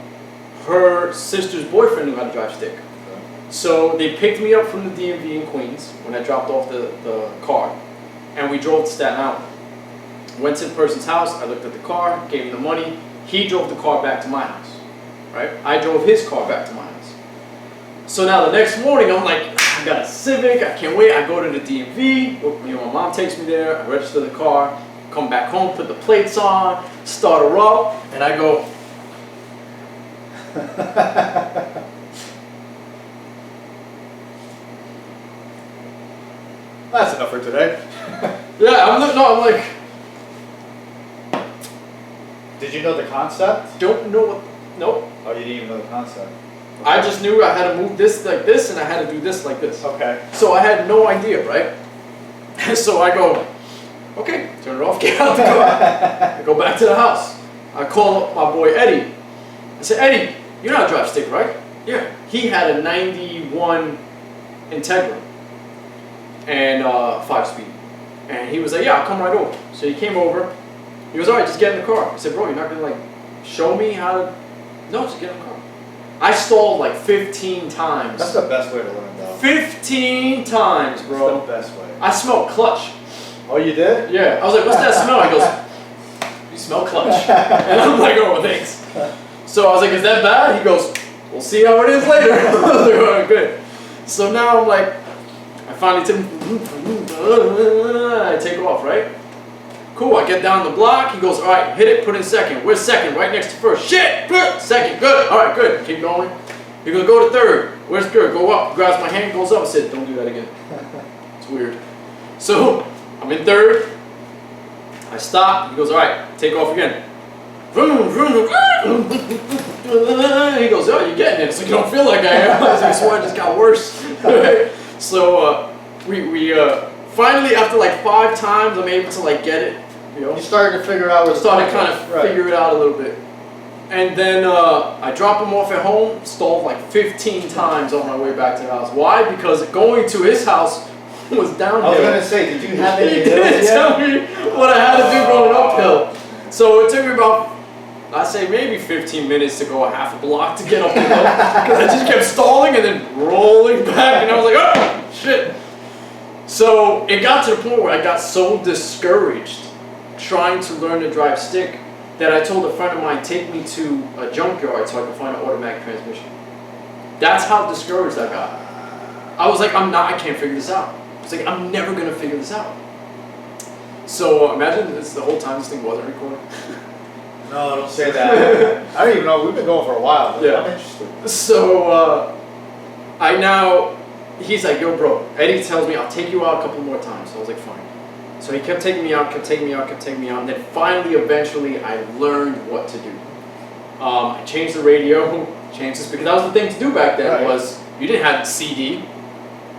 her sister's boyfriend knew how to drive stick. Okay. So they picked me up from the DMV in Queens when I dropped off the car, and we drove to Staten Island. Went to the person's house, I looked at the car, gave him the money, he drove the car back to my house, right? I drove his car back to my house. So now the next morning, I'm like, I got a Civic, I can't wait, I go to the DMV, my mom takes me there, I register the car, come back home, put the plates on, start her up, and I go, That's enough for today. yeah, I'm like, Did you know the concept? don't know what, nope. Oh, you didn't even know the concept. I just knew I had to move this like this, and I had to do this like this. Okay. So I had no idea, right? So I go, okay, turn it off, get out the car. I go back to the house. I call up my boy Eddie. I said, "Eddie, you know how to drive stick, right?" Yeah. He had a 91 Integra and 5-speed. And he was like, "Yeah, I'll come right over." So he came over. He goes, "All right, just get in the car." I said, "Bro, you're not going to like show me how to..." "No, just get in the car." I stalled like 15 times. That's the best way to learn, though. 15 times, bro. That's the best way. I smelled clutch. Oh, you did? Yeah. I was like, what's that smell? He goes, you smell clutch. And I'm like, oh, thanks. So I was like, is that bad? He goes, we'll see how it is later. I was like, oh, good. So now I'm like, I finally I take off, right? Cool, I get down the block. He goes, all right, hit it, put in second. Where's second? Right next to first. Shit! Good. Second, good. All right, good. Keep going. He goes, go to third. Where's third? Go up. Grabs my hand, goes up. I said, don't do that again. It's weird. So I'm in third. I stop. He goes, all right, take off again. Vroom, vroom, vroom. He goes, oh, you're getting it. It's like, you don't feel like I am. I was like, I swear it just got worse. So we finally, after like 5 times, I'm able to like get it. You know, You started to figure out what started kind of figure it out a little bit. And then I drop him off at home, stalled like 15 times on my way back to the house. Why? Because going to his house was downhill. I was going to say, did you have any He didn't tell me what I had to do going uphill. So it took me about, I'd say maybe 15 minutes to go a half a block to get up the hill. Because I just kept stalling and then rolling back, and I was like, oh, shit. So it got to the point where I got so discouraged trying to learn to drive stick that I told a friend of mine, take me to a junkyard so I could find an automatic transmission. That's how discouraged I got. I was like, I can't figure this out. I was like, I'm never going to figure this out. So imagine this the whole time this thing wasn't recording. No, don't say that. I don't even know. We've been going for a while. Yeah. I'm interested. So he's like, yo, bro. Eddie tells me, I'll take you out a couple more times. So I was like, fine. So he kept taking me out, kept taking me out. And then finally, eventually, I learned what to do. I changed the radio, changed the speaker. That was the thing to do back then, was you didn't have CD.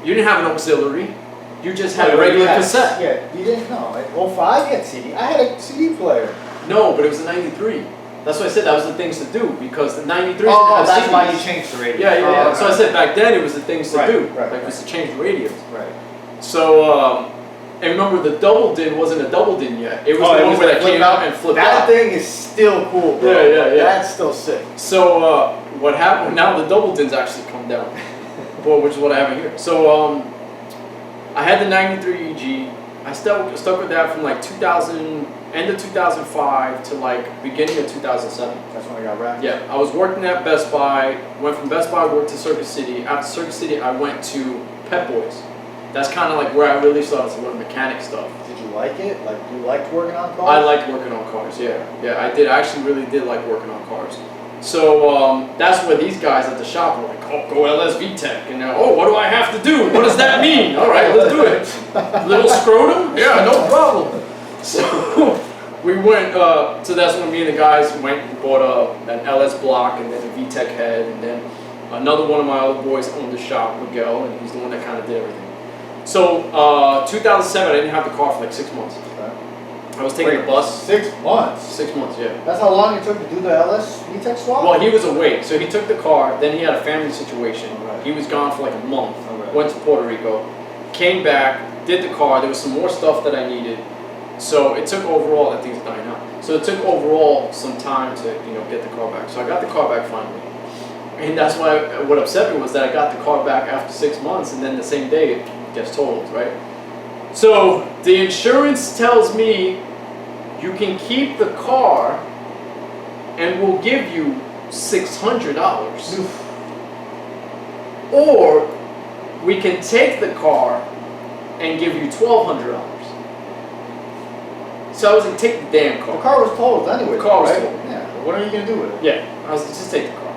You didn't have an auxiliary. You just had a regular cassette. Yeah, you didn't know. At 05, you had CD. I had a CD player. No, but it was a 93. That's why I said that was the things to do, because the 93s Oh, didn't have that's CDs. why you changed the radio. Yeah. Oh, So I said back then it was the things to do. Right, Like it was to change the radios. Right. So, and remember the double din wasn't a double din yet. It was the one where that came out and flipped That out. thing is still cool, bro. Yeah. That's still sick. So what happened, now the double dins actually come down. Well, which is what I have here. So I had the 93 EG. I stuck with that from like 2000, end of 2005 to like beginning of 2007. That's when I got wrapped. Yeah, I was working at Best Buy. Went from Best Buy, worked to Circuit City. After Circuit City, I went to Pep Boys. That's kind of like where I really started to learn mechanic stuff. Did you like it? Like, you liked working on cars? I liked working on cars, yeah, I did. I actually really did like working on cars. So that's where these guys at the shop were like, oh, go LS VTech, and now, oh, what do I have to do? What does that mean? All right, let's do it. Little scrotum? Yeah, no problem. So we went, so that's when me and the guys went and bought an LS block and then a VTech head, and then another one of my other boys owned the shop, Miguel, and he's the one that kind of did everything. So 2007, I didn't have the car for like 6 months. I was taking the bus. 6 months? 6 months, yeah. That's how long it took to do the LS VTech swap? Well, he was away, so he took the car, then he had a family situation. Right. He was gone for like a month, Right. went to Puerto Rico, came back, did the car, there was some more stuff that I needed. So it took overall, that thing's dying out. So it took overall some time to, get the car back. So I got the car back finally. And that's why, what upset me was that I got the car back after 6 months, and then the same day it gets totaled, right? So the insurance tells me you can keep the car and we'll give you $600. Or we can take the car and give you $1,200. So I was like, take the damn car. The car was totaled anyway. The car was right? totaled. Yeah. What are you going to do with it? Yeah, I was like, just take the car.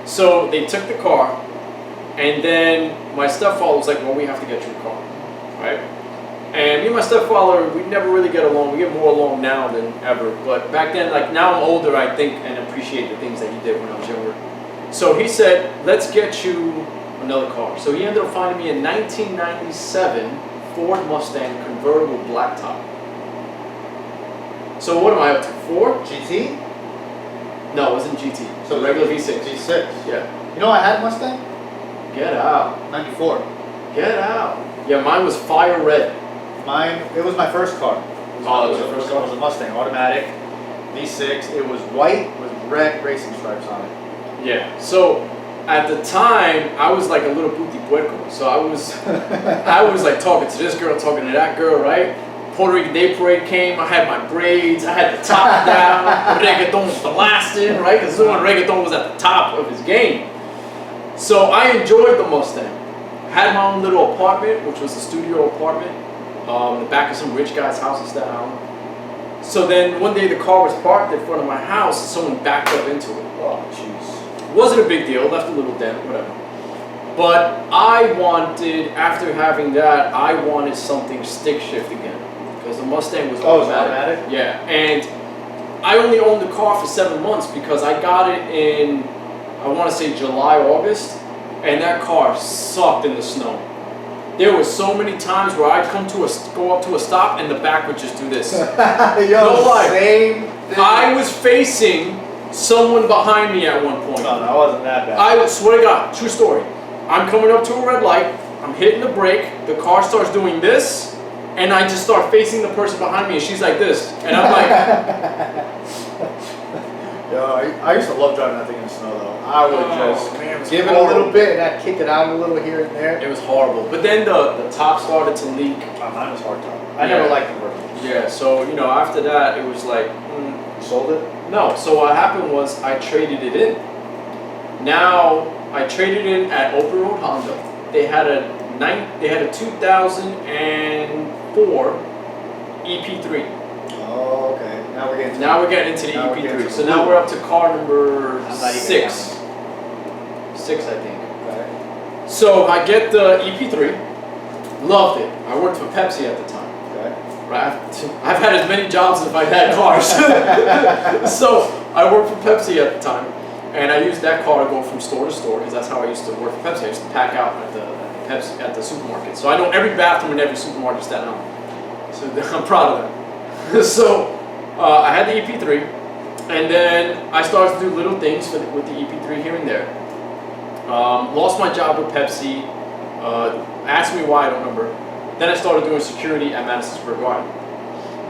So they took the car, and then my stepfather was like, well, we have to get you a car, right? And me and my stepfather, we never really get along. We get more along now than ever. But back then, like now I'm older, I think, and appreciate the things that he did when I was younger. So he said, let's get you another car. So he ended up finding me a 1997 Ford Mustang convertible blacktop. So what am I up to, 4? GT? No, it wasn't GT. So regular V6. V6. Yeah. You know I had a Mustang? Get out. 94. Get out. Yeah, mine was fire red. Mine, it was my first car. It was your first car? It was a Mustang, automatic, V6. It was white with red racing stripes on it. Yeah. So at the time, I was like a little puti puerco. So I was like talking to this girl, talking to that girl, right? Puerto Rican Day Parade came. I had my braids. I had the top down. Reggaeton was blasting, right? Because when reggaeton was at the top of his game. So I enjoyed the Mustang. Had my own little apartment, which was a studio apartment, in the back of some rich guy's house in Staten Island. So then one day the car was parked in front of my house and someone backed up into it. Oh, jeez. Wasn't a big deal, left a little dent, whatever. But I wanted, after having that, I wanted something stick shift again. Because the Mustang was automatic. Yeah, and I only owned the car for 7 months because I got it in, I want to say July, August, and that car sucked in the snow. There were so many times where I'd go up to a stop and the back would just do this. Yo, no lie. Same thing. I was facing someone behind me at one point. No, that wasn't that bad. I swear to God, true story. I'm coming up to a red light, I'm hitting the brake, the car starts doing this, and I just start facing the person behind me and she's like this. And I'm like... Yo, I used to love driving that thing in the snow though. I would just give it a horrible. little bit and I'd kick it out a little here and there. It was horrible. But then the top started to leak. Mine was hard top. I never liked convertibles. Yeah, so, you know, after that, it was like... You sold it? No, so what happened was I traded it in. Now, I traded in at Open Road Honda. They had a 2004 EP3. Oh, okay. Now we're getting into the EP3. So now we're up to car number 6. 6, I think. Okay. So I get the EP3. Loved it. I worked for Pepsi at the time. Okay. Right. I've had as many jobs as I've had cars. So I worked for Pepsi at the time, and I used that car to go from store to store because that's how I used to work for Pepsi. I used to pack out at the supermarket. So I know every bathroom in every supermarket in Staten Island. So I'm proud of that. So I had the EP3, and then I started to do little things with the EP3 here and there. Lost my job with Pepsi. Asked me why, I don't remember. Then I started doing security at Madison Square Garden.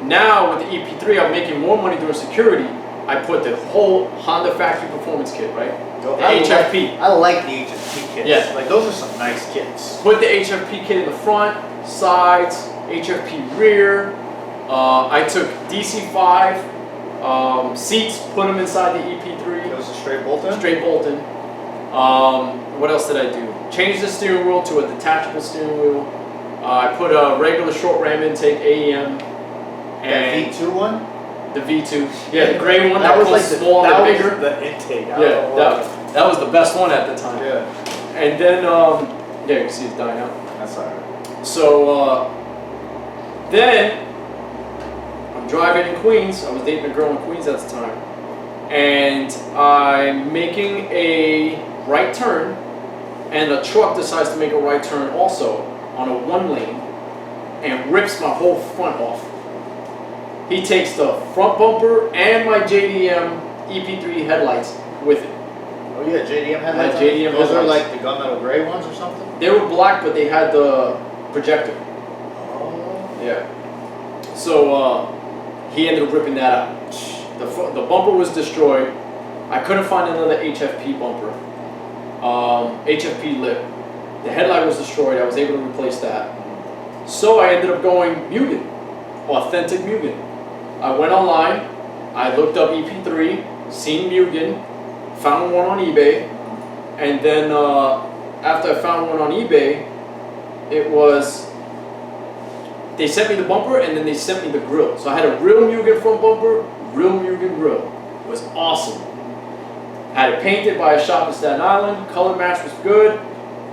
Now with the EP3, I'm making more money doing security. I put the whole Honda factory performance kit, right? The HFP. I like the HFP kits. Yeah. Like those are some nice kits. Put the HFP kit in the front, sides, HFP rear. I took DC5 seats, put them inside the EP3. It was a straight bolt-in? Straight bolt-in. What else did I do? Changed the steering wheel to a detachable steering wheel. I put a regular short ram intake AEM. And the V2 one? The V2. Yeah, the gray one that was comes like small and bigger. Was the intake. That was the best one at the time. Yeah. And then, yeah, you can see it's dying out. That's alright. So, then, I'm driving in Queens. I was dating a girl in Queens at the time. And I'm making a right turn, and a truck decides to make a right turn also on a 1 lane and rips my whole front off. He takes the front bumper and my JDM EP3 headlights with it. Oh yeah, JDM headlights? JDM Those are headlights. like the gunmetal gray ones or something? They were black, but they had the projector. Oh. Yeah. So he ended up ripping that out. The bumper was destroyed. I couldn't find another HFP bumper. HFP lip. The headlight was destroyed. I was able to replace that. So I ended up going Mugen. Authentic Mugen. I went online. I looked up EP3, seen Mugen, found one on eBay, and then after I found one on eBay, they sent me the bumper and then they sent me the grill. So I had a real Mugen front bumper, real Mugen grill. It was awesome. I had it painted by a shop in Staten Island. Color match was good.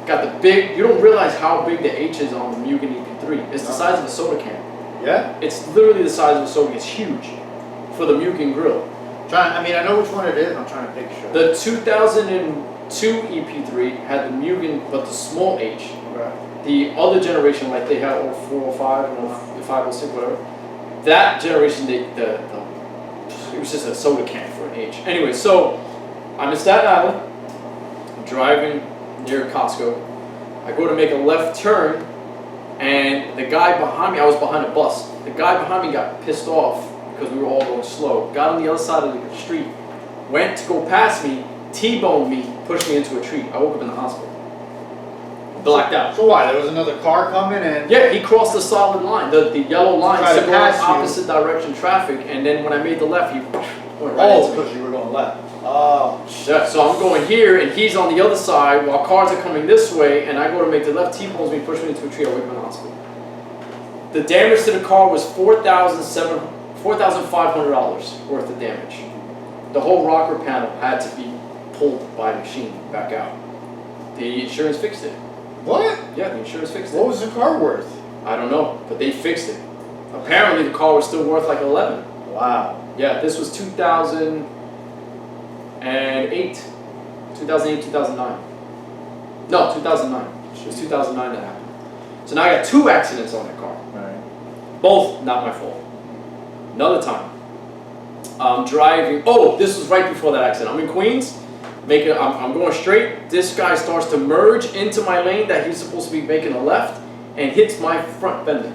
Got the big, you don't realize how big the H is on the Mugen EP3. It's the size of a soda can. Yeah? It's literally the size of a soda can. It's huge for the Mugen grill. I mean, I know which one it is. I'm trying to picture. The 2002 EP3 had the Mugen, but the small H. Right. The other generation, like they had 04, 05, and 05, 06, whatever. That generation, it was just a soda can for an H. Anyway, so I'm in Staten Island. I'm driving near Costco. I go to make a left turn, and the guy behind me, I was behind a bus. The guy behind me got pissed off because we were all going slow. Got on the other side of the street, went to go past me, T-boned me, pushed me into a tree. I woke up in the hospital. Blacked out. So why? There was another car coming and... Yeah, he crossed the solid line, the yellow line, Tried to so going pass you. opposite direction traffic, and then when I made the left, he went right Oh, into me. because you were going left. Oh, Yeah, so I'm going here, and he's on the other side, while cars are coming this way, and I go to make the left, T-bones me, push me into a tree, I wake up in the hospital. The damage to the car was $4,500 worth of damage. The whole rocker panel had to be pulled by machine back out. The insurance fixed it. what? Yeah, the insurance fixed it. What was the car worth? I don't know, but they fixed it. Apparently the car was still worth like 11. Wow. Yeah, this was 2008. 2009. No, 2009. It was 2009 that happened. So now I got 2 accidents on that car. Right. Both not my fault. Another time. I'm driving. Oh, this was right before that accident. I'm in Queens. I'm going straight. This guy starts to merge into my lane that he's supposed to be making a left and hits my front fender.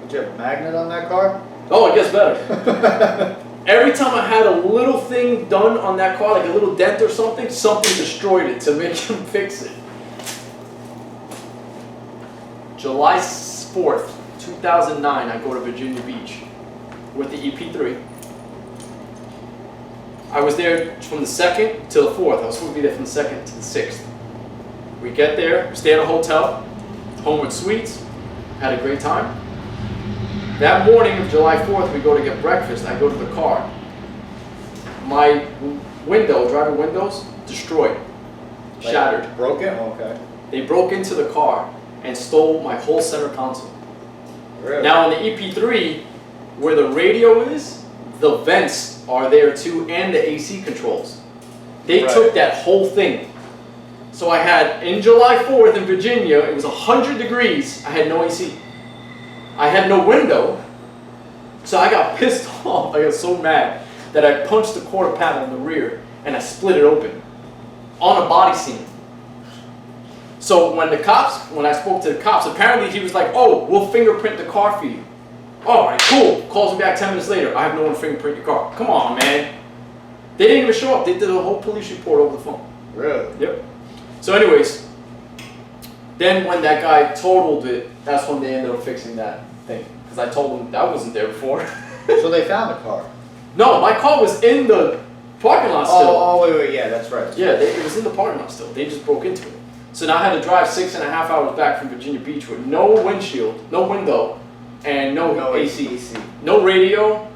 Did you have a magnet on that car? Oh, it gets better. Every time I had a little thing done on that car, like a little dent or something destroyed it to make him fix it. July 4th, 2009, I go to Virginia Beach with the EP.2. I was there from the 2nd to the 4th. I was supposed to be there from the 2nd to the 6th. We get there, stay at a hotel, Homeward Suites, had a great time. That morning of July 4th, we go to get breakfast. I go to the car. My driver windows, destroyed, shattered. Broken? Okay. They broke into the car and stole my whole center console. Really? Now on the EP.3, where the radio is, the vents are there too, and the AC controls. They took that whole thing. So I had, in July 4th in Virginia, it was 100 degrees, I had no AC. I had no window, so I got pissed off. I got so mad that I punched the quarter panel in the rear and I split it open on a body seam. So when I spoke to the cops, apparently he was like, "Oh, we'll fingerprint the car for you." All right, cool. Calls me back 10 minutes later. I have no one to fingerprint your car. Come on, man. They didn't even show up. They did a whole police report over the phone. Really? Yep. So anyways, then when that guy totaled it, that's when they ended up fixing that thing. Because I told them that wasn't there before. So they found the car? No, my car was in the parking lot still. Oh, wait, yeah, that's right. Yeah, it was in the parking lot still. They just broke into it. So now I had to drive 6.5 hours back from Virginia Beach with no windshield, no window, and no AC. No radio.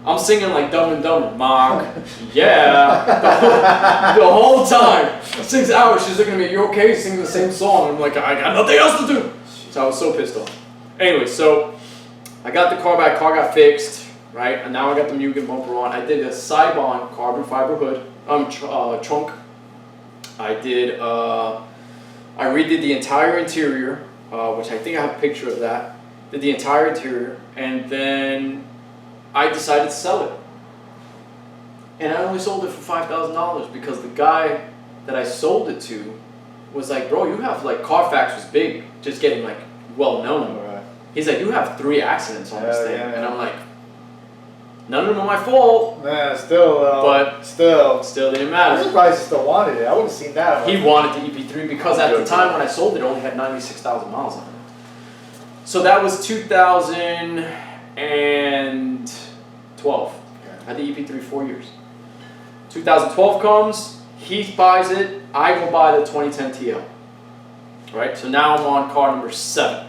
I'm singing like Dumb and Dumber. Mark, yeah. The whole time. 6 hours, she's looking at me, "You okay?" Singing the same song. I'm like, I got nothing else to do. So I was so pissed off. Anyway, so I got the car back, car got fixed, right? And now I got the Mugen bumper on. I did a Cybon carbon fiber hood, trunk. I did, I redid the entire interior, which I think I have a picture of that. Did the entire interior, and then I decided to sell it. And I only sold it for $5,000 because the guy that I sold it to was like, "Bro, you have like," Carfax was big, just getting like well known. Right. He's like, "You have 3 accidents on this thing," yeah. and I'm like, "None of them are my fault." Nah, still, But still didn't I'm matter. surprised he still wanted it. I would have seen that. He wanted the EP.3 because at the time when I sold it, it only had 96,000 miles on it. So that was 2012. I had the EP.3 4 years. 2012 comes, Heath buys it, I go buy the 2010 TL. Right, so now I'm on car number 7.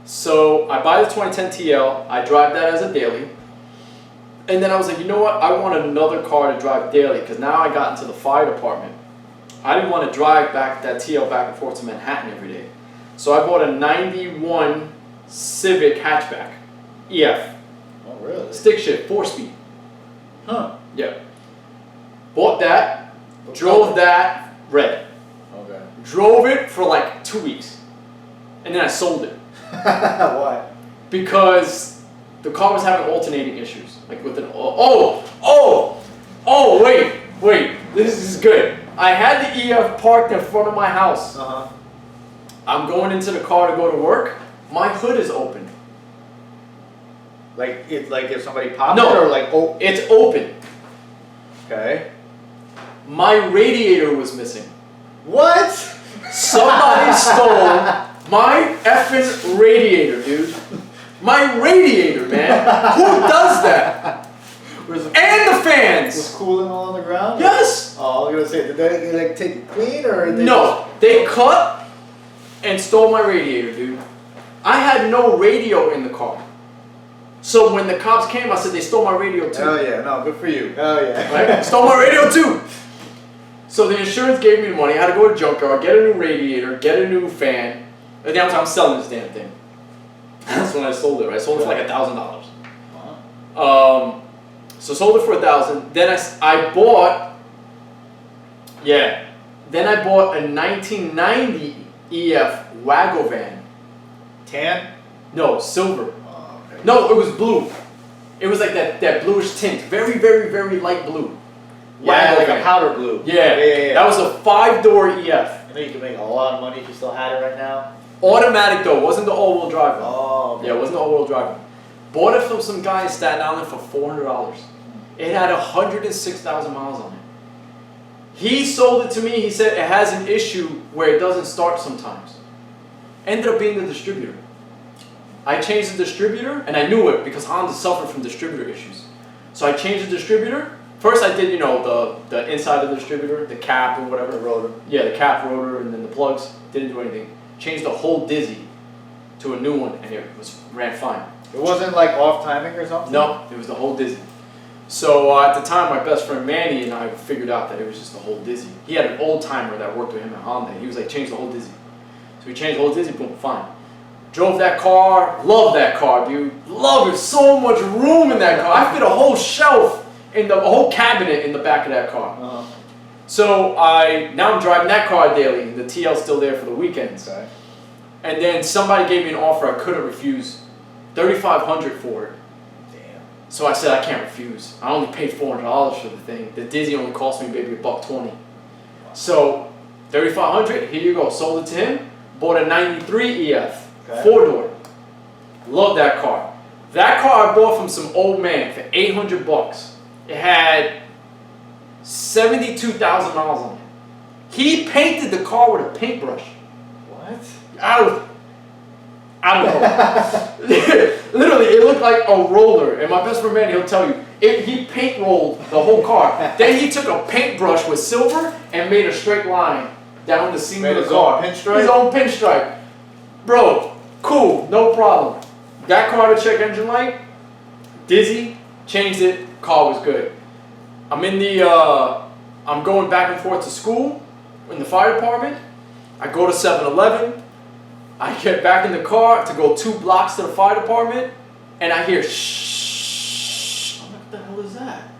So I buy the 2010 TL, I drive that as a daily, and then I was like, you know what, I want another car to drive daily, because now I got into the fire department. I didn't want to drive that TL back and forth to Manhattan every day. So I bought a 91 Civic hatchback, EF. Oh, really? Stick shift, 4-speed. Huh. Yeah. Bought that, drove that, red. Okay. Drove it for like 2 weeks. And then I sold it. Why? Because the car was having alternating issues. Like with an, wait, this is good. I had the EF parked in front of my house. Uh-huh. I'm going into the car to go to work. My hood is open. Like if somebody popped No. it or like It's open. Okay. My radiator was missing. What? Somebody stole my effing radiator, dude. My radiator, man. Who does that? And the fans. Was cooling all on the ground? Yes. Oh, I was gonna say, did they like take it clean or? No, they cut and stole my radiator, dude. I had no radio in the car. So when the cops came, I said they stole my radio too. Hell yeah, no, good for you. Hell yeah. Right? Stole my radio too. So the insurance gave me the money. I had to go to junkyard, get a new radiator, get a new fan. And now I'm selling this damn thing. That's when I sold it. Right? I sold it for like $1,000. Wow. So sold it for $1,000. Then I bought. Yeah. Then I bought a 1990 EF Wago van. Tan? No, silver. Oh, okay. No, it was blue. It was like that bluish tint. Very, very, very light blue. Yeah, like van. a powder blue. Yeah. That was a 5-door EF. You know you can make a lot of money if you still had it right now. Automatic though, wasn't the all-wheel drive one. Oh. Okay. Yeah, it wasn't the all-wheel drive one. Bought it from some guy in Staten Island for $400. It had 106,000 miles on it. He sold it to me. He said it has an issue where it doesn't start sometimes. Ended up being the distributor. I changed the distributor, and I knew it because Honda suffered from distributor issues. So I changed the distributor. First I did, the inside of the distributor, the cap and whatever. The rotor. Yeah, the cap, rotor, and then the plugs. Didn't do anything. Changed the whole Dizzy to a new one, and it ran fine. It wasn't like off timing or something? No, it was the whole Dizzy. So at the time, my best friend Manny and I figured out that it was just the whole Dizzy. He had an old timer that worked with him at Honda. He was like, change the whole Dizzy. So we changed the whole Dizzy, boom, fine. Drove that car, loved that car, dude. Love it, so much room in that car. I fit a whole shelf, a whole cabinet in the back of that car. Uh-huh. So now I'm driving that car daily. The TL's still there for the weekends. Okay. And then somebody gave me an offer I couldn't refuse, $3,500 for it. Damn. So I said I can't refuse. I only paid $400 for the thing. The Dizzy only cost me maybe $120. So $3,500, here you go. Sold it to him. Bought a '93 EF, Okay. 4-door. Love that car. That car I bought from some old man for $800. It had 72,000 miles on it. He painted the car with a paintbrush. What? I don't know. Literally, it looked like a roller. And my best friend Manny, he'll tell you, he paint rolled the whole car. Then he took a paintbrush with silver and made a straight line down the seam of the car. His own pinstripe? His own pinstripe. Bro, cool, no problem. That car to check engine light, Dizzy, changed it, car was good. I'm going back and forth to school in the fire department. I go to 7-Eleven. I get back in the car to go 2 blocks to the fire department, and I hear shh. I'm like, what the hell is that?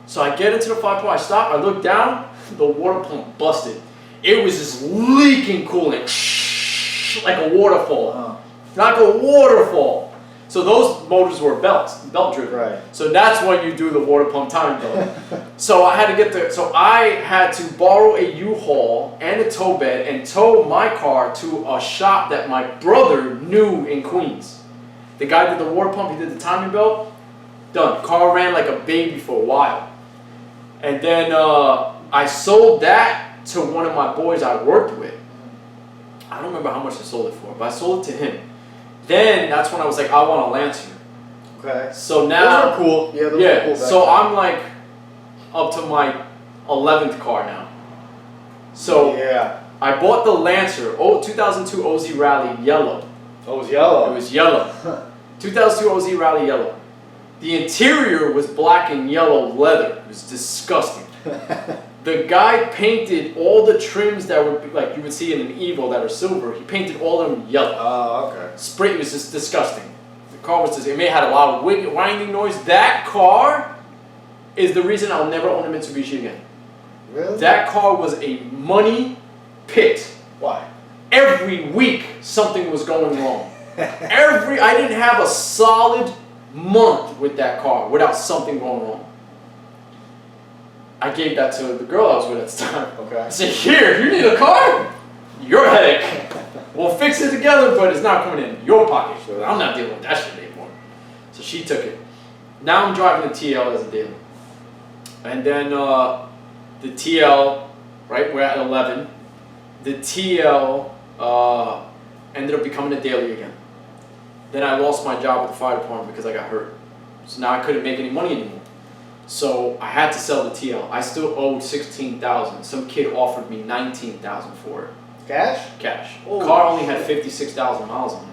So I get into the fire department, I stop, I look down, the water pump busted. It was just leaking coolant, like a waterfall. Oh. Like a waterfall. So those motors were belt driven. Right. So that's when you do the water pump timing belt. So I had to borrow a U-Haul and a tow bed and tow my car to a shop that my brother knew in Queens. The guy did the water pump, he did the timing belt, done. Car ran like a baby for a while. And then I sold that to one of my boys I worked with. I don't remember how much I sold it for, but I sold it to him. Then that's when I was like, I want a Lancer. Okay. So now, those are cool. Yeah, those are cool. So I'm like up to my 11th car now. So yeah, I bought the Lancer, 2002 OZ Rally yellow. Oh, it was yellow. It was yellow. 2002 OZ Rally yellow. The interior was black and yellow leather. It was disgusting. The guy painted all the trims that would be, like you would see in an Evo that are silver. He painted all of them yellow. Oh, okay. Spray, it was just disgusting. The car was just, it may have had a lot of winding noise. That car is the reason I'll never own a Mitsubishi again. Really? That car was a money pit. Why? Every week something was going wrong. I didn't have a solid month with that car without something going wrong. I gave that to the girl I was with at the time. Okay. I said, here, you need a car? Your headache. We'll fix it together, but it's not coming in your pocket. So I'm not dealing with that shit anymore. So she took it. Now I'm driving the TL as a daily. And then the TL, right, we're at 11. The TL ended up becoming a daily again. Then I lost my job with the fire department because I got hurt. So now I couldn't make any money anymore. So I had to sell the TL. I still owed $16,000. Some kid offered me $19,000 for it. Cash? Cash. Oh, The car only had 56,000 miles on it.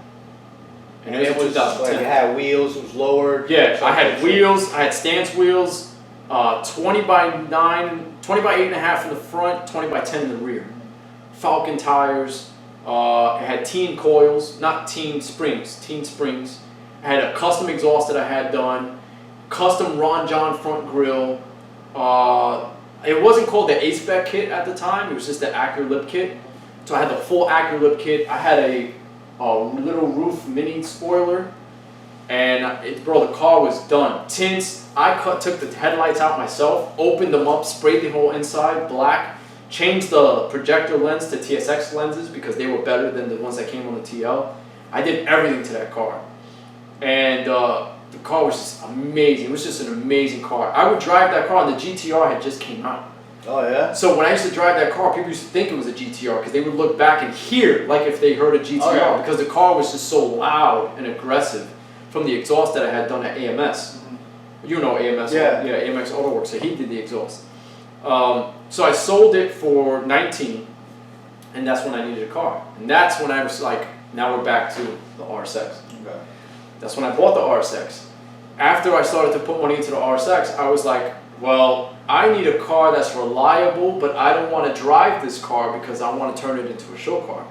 And it was 2010. Like it had wheels, it was lowered. Yeah, I had wheels, I had stance wheels, 20 by 9, 20 by 8.5 in the front, 20 by 10 in the rear. Falcon tires, it had teen coils, not teen springs, teen springs. I had a custom exhaust that I had done, custom Ron John front grille. It wasn't called the A-Spec kit at the time, it was just the AccuLip kit. So I had the full AccuLip kit. I had a little roof mini spoiler, and bro, the car was done. Tints, I took the headlights out myself, opened them up, sprayed the whole inside black, changed the projector lens to TSX lenses because they were better than the ones that came on the TL. I did everything to that car, and the car was just amazing. It was just an amazing car. I would drive that car, and the GTR had just came out. Oh yeah? So when I used to drive that car, people used to think it was a GTR because they would look back and hear like if they heard a GTR, oh, yeah. because the car was just so loud and aggressive from the exhaust that I had done at AMS. Mm-hmm. You know AMS, yeah, AMX Auto Works, so he did the exhaust. So I sold it for 19, and that's when I needed a car. And that's when I was like, now we're back to the RSX. Okay. That's when I bought the RSX. After I started to put money into the RSX, I was like, well, I need a car that's reliable, but I don't want to drive this car because I want to turn it into a show car.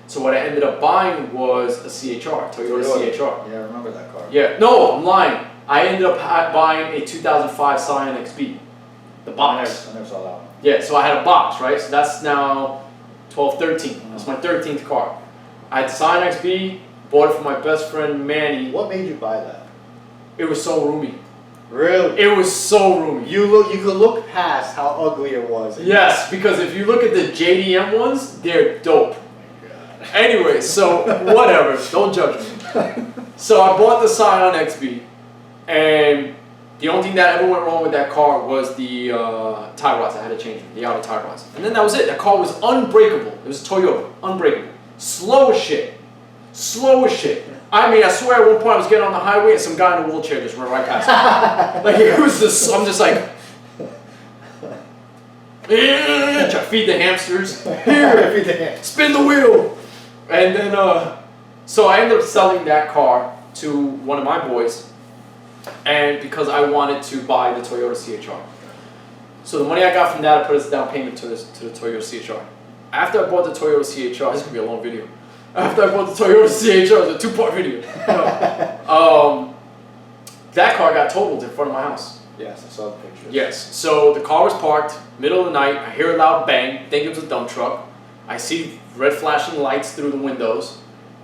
So what I ended up buying was a CHR, Toyota CHR. Yeah, I remember that car. Yeah, no, I'm lying. I ended up buying a 2005 Scion XB, the box. I never saw that one. Yeah, so I had a box, right? So that's now 12, 13. That's my 13th car. I had the Scion XB, bought it for my best friend Manny. What made you buy that? It was so roomy. Really? It was so roomy. You could look past how ugly it was. Yes, because if you look at the JDM ones, they're dope. Oh my God. Anyway, so whatever, don't judge me. So I bought the Scion XB, and the only thing that ever went wrong with that car was the tie rods. I had to change them, the outer tie rods. And then that was it. That car was unbreakable. It was a Toyota, unbreakable. Slow as shit. Slow as shit. I mean, I swear at one point I was getting on the highway and some guy in a wheelchair just went right past me. Like, it was just, I'm just like, try to feed the hamsters. Here, spin the wheel. And then, so I ended up selling that car to one of my boys, and because I wanted to buy the Toyota CHR. So the money I got from that, I put as a down payment to the Toyota CHR. After I bought the Toyota CHR, this is going to be a long video. After I bought the Toyota CHR, it was a 2-part video. That car got totaled in front of my house. Yes, I saw the pictures. Yes, so the car was parked, middle of the night, I hear a loud bang, think it was a dump truck. I see red flashing lights through the windows.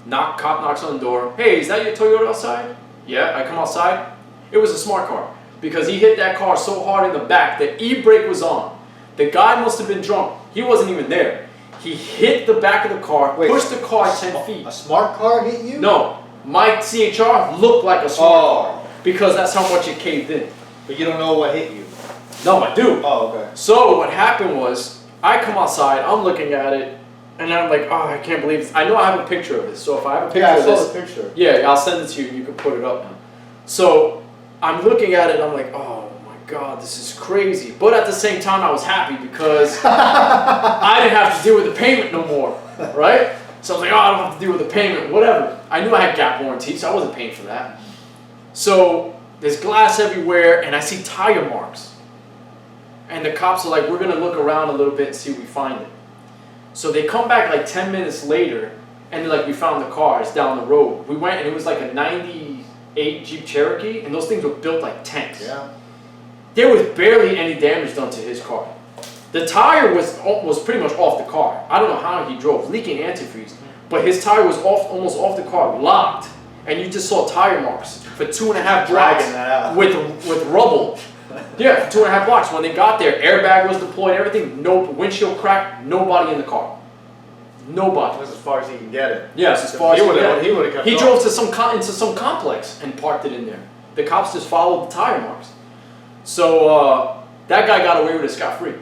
Cop knocks on the door. Hey, is that your Toyota outside? Yeah, I come outside. It was a smart car because he hit that car so hard in the back that e-brake was on. The guy must have been drunk. He wasn't even there. He hit the back of the car, pushed the car 10 feet. A smart car hit you? No, my CHR looked like a smart car because that's how much it caved in. But you don't know what hit you? No, I do. Oh, okay. So what happened was, I come outside, I'm looking at it, and I'm like, oh, I can't believe this. I know I have a picture of this, so if I have a picture of this, I saw the picture. Yeah, I'll send it to you and you can put it up now. So I'm looking at it and I'm like, oh my God, this is crazy. But at the same time, I was happy because I didn't have to deal with the payment no more, right? So I was like, oh, I don't have to deal with the payment, whatever. I knew I had gap warranty, so I wasn't paying for that. So there's glass everywhere and I see tire marks. And the cops are like, we're gonna look around a little bit and see if we find it. So they come back like 10 minutes later and they're like, we found the car, it's down the road. We went and it was like a 98 Jeep Cherokee and those things were built like tanks. Yeah. There was barely any damage done to his car. The tire was pretty much off the car. I don't know how he drove, leaking antifreeze. But his tire was almost off the car, locked. And you just saw tire marks for 2.5 blocks with rubble. Yeah, for 2.5 blocks. When they got there, airbag was deployed, everything, no windshield cracked, nobody in the car. Nobody. That's as far as he can get it. Yes, as far as he can get it. He would have kept He going. drove to into some complex and parked it in there. The cops just followed the tire marks. So that guy got away with it scot-free.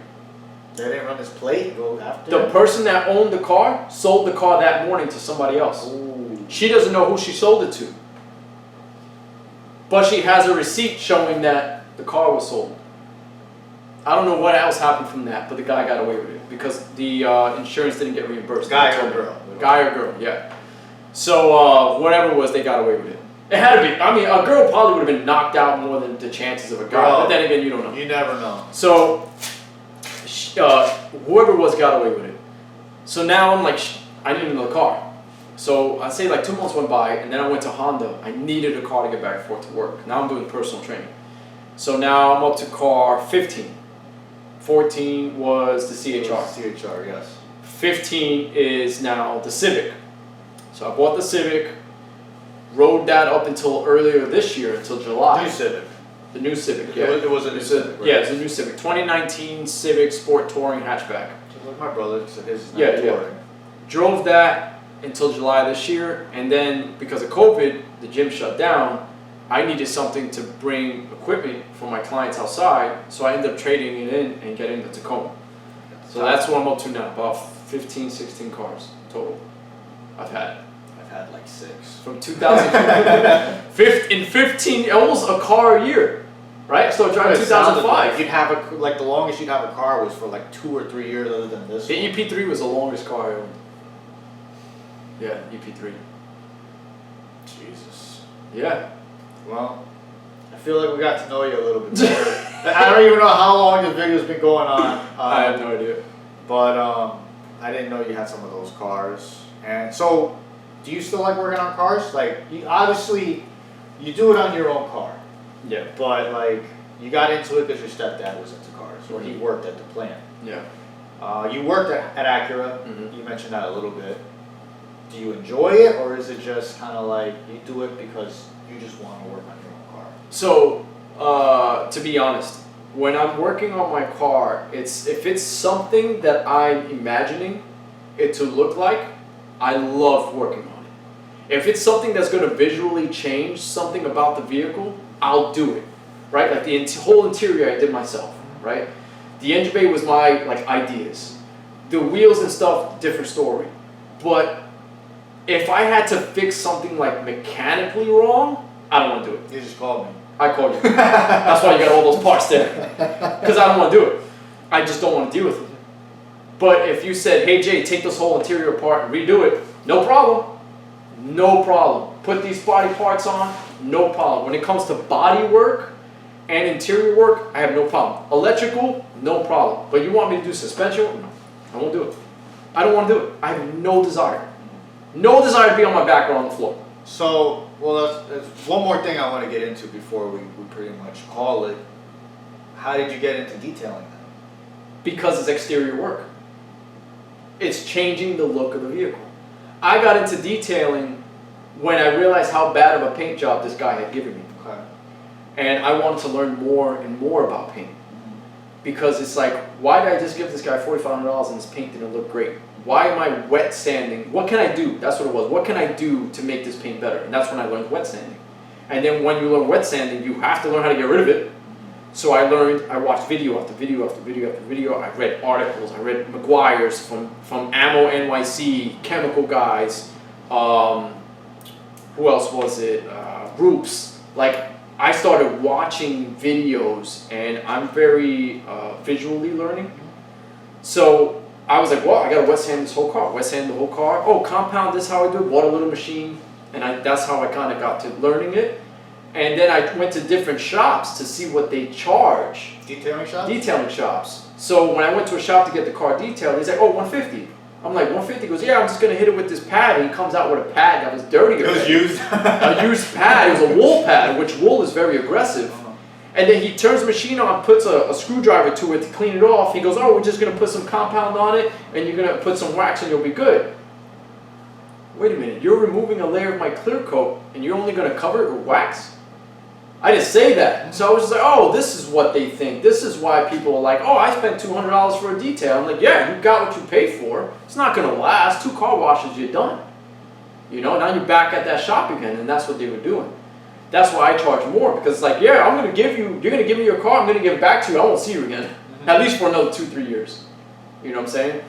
They didn't run his plate, go after The person that owned the car sold the car that morning to somebody else. Ooh. She doesn't know who she sold it to. But she has a receipt showing that the car was sold. I don't know what else happened from that, but the guy got away with it because the insurance didn't get reimbursed. Guy or girl? Guy or girl, yeah. So whatever it was, they got away with it. It had to be. I mean, a girl probably would have been knocked out more than the chances of a guy. But then again, you don't know. You never know. So whoever was got away with it. So now I'm like, I need another car. So I'd say like 2 months went by, and then I went to Honda. I needed a car to get back and forth to work. Now I'm doing personal training. So now I'm up to car 15. 14 was the CHR. CHR, yes. 15 is now the Civic. So I bought the Civic, rode that up until earlier this year, until July. New Civic. The new Civic, yeah. It was a new Civic, right? Yeah, it's a new Civic. 2019 Civic Sport Touring Hatchback. Just like my brother, so his is not Yeah, touring. yeah. Drove that until July this year, and then because of COVID, the gym shut down. I needed something to bring equipment for my clients outside, so I ended up trading it in and getting the Tacoma. So that's what I'm up to now, about 15, 16 cars total I've had. I've had like 6. From 2000, in 15, almost a car a year, right? I started driving in 2005. Like you'd have the longest you'd have a car was for like 2 or 3 years other than this The one. EP.3 was the longest car I owned. Yeah, EP.3. Jesus. Yeah. Well, I feel like we got to know you a little bit better. I don't even know how long this video's been going on. I have no idea. But I didn't know you had some of those cars. And so, do you still like working on cars? Like, obviously, you do it on your own car. Yeah. But like, you got into it because your stepdad was into cars, or he worked at the plant. Yeah. You worked at Acura. Mhm. You mentioned that a little bit. Do you enjoy it, or is it just kind of like you do it because you just want to work on your own car? So, to be honest, when I'm working on my car, if it's something that I'm imagining it to look like, I love working on it. If it's something that's going to visually change something about the vehicle, I'll do it, right? Like the whole interior I did myself, right? The engine bay was my ideas. The wheels and stuff, different story. But if I had to fix something like mechanically wrong, I don't want to do it. You just called me. I called you. That's why you got all those parts there. Because I don't want to do it. I just don't want to deal with it. But if you said, hey Jay, take this whole interior apart and redo it, no problem. No problem. Put these body parts on, no problem. When it comes to body work and interior work, I have no problem. Electrical, no problem. But you want me to do suspension? No, I won't do it. I don't want to do it. I have no desire. No desire to be on my back or on the floor. So, well, that's one more thing I want to get into before we pretty much call it. How did you get into detailing that? Because it's exterior work. It's changing the look of the vehicle. I got into detailing when I realized how bad of a paint job this guy had given me. Okay. And I wanted to learn more and more about paint. Because it's like, why did I just give this guy $4,500 and his paint didn't look great? Why am I wet sanding? What can I do? That's what it was. What can I do to make this paint better? And that's when I learned wet sanding. And then when you learn wet sanding, you have to learn how to get rid of it. So I watched video after video after video after video. I read articles. I read McGuire's from Ammo NYC, Chemical Guys. Who else was it? Groups. Like, I started watching videos, and I'm very visually learning. So I was like, well, I gotta wet sand this whole car. Wet sand the whole car. Oh, compound, this is how I do it. Bought a little machine, and that's how I kind of got to learning it. And then I went to different shops to see what they charge. Detailing shops? Detailing shops. So when I went to a shop to get the car detailed, he's like, oh, $150. I'm like, $150? He goes, yeah, I'm just going to hit it with this pad. And he comes out with a pad that was dirty. It was used? A used pad. It was a wool pad, which wool is very aggressive. And then he turns the machine on, puts a screwdriver to it to clean it off. He goes, oh, we're just going to put some compound on it, and you're going to put some wax, and you'll be good. Wait a minute, you're removing a layer of my clear coat, and you're only going to cover it with wax? I didn't say that. So I was just like, oh, this is what they think. This is why people are like, oh, I spent $200 for a detail. I'm like, yeah, you got what you paid for. It's not going to last. 2 car washes, you're done. You know, now you're back at that shop again, and that's what they were doing. That's why I charge more, because it's like, yeah, you're going to give me your car, I'm going to give it back to you, I won't see you again. At least for another 2-3 years. You know what I'm saying?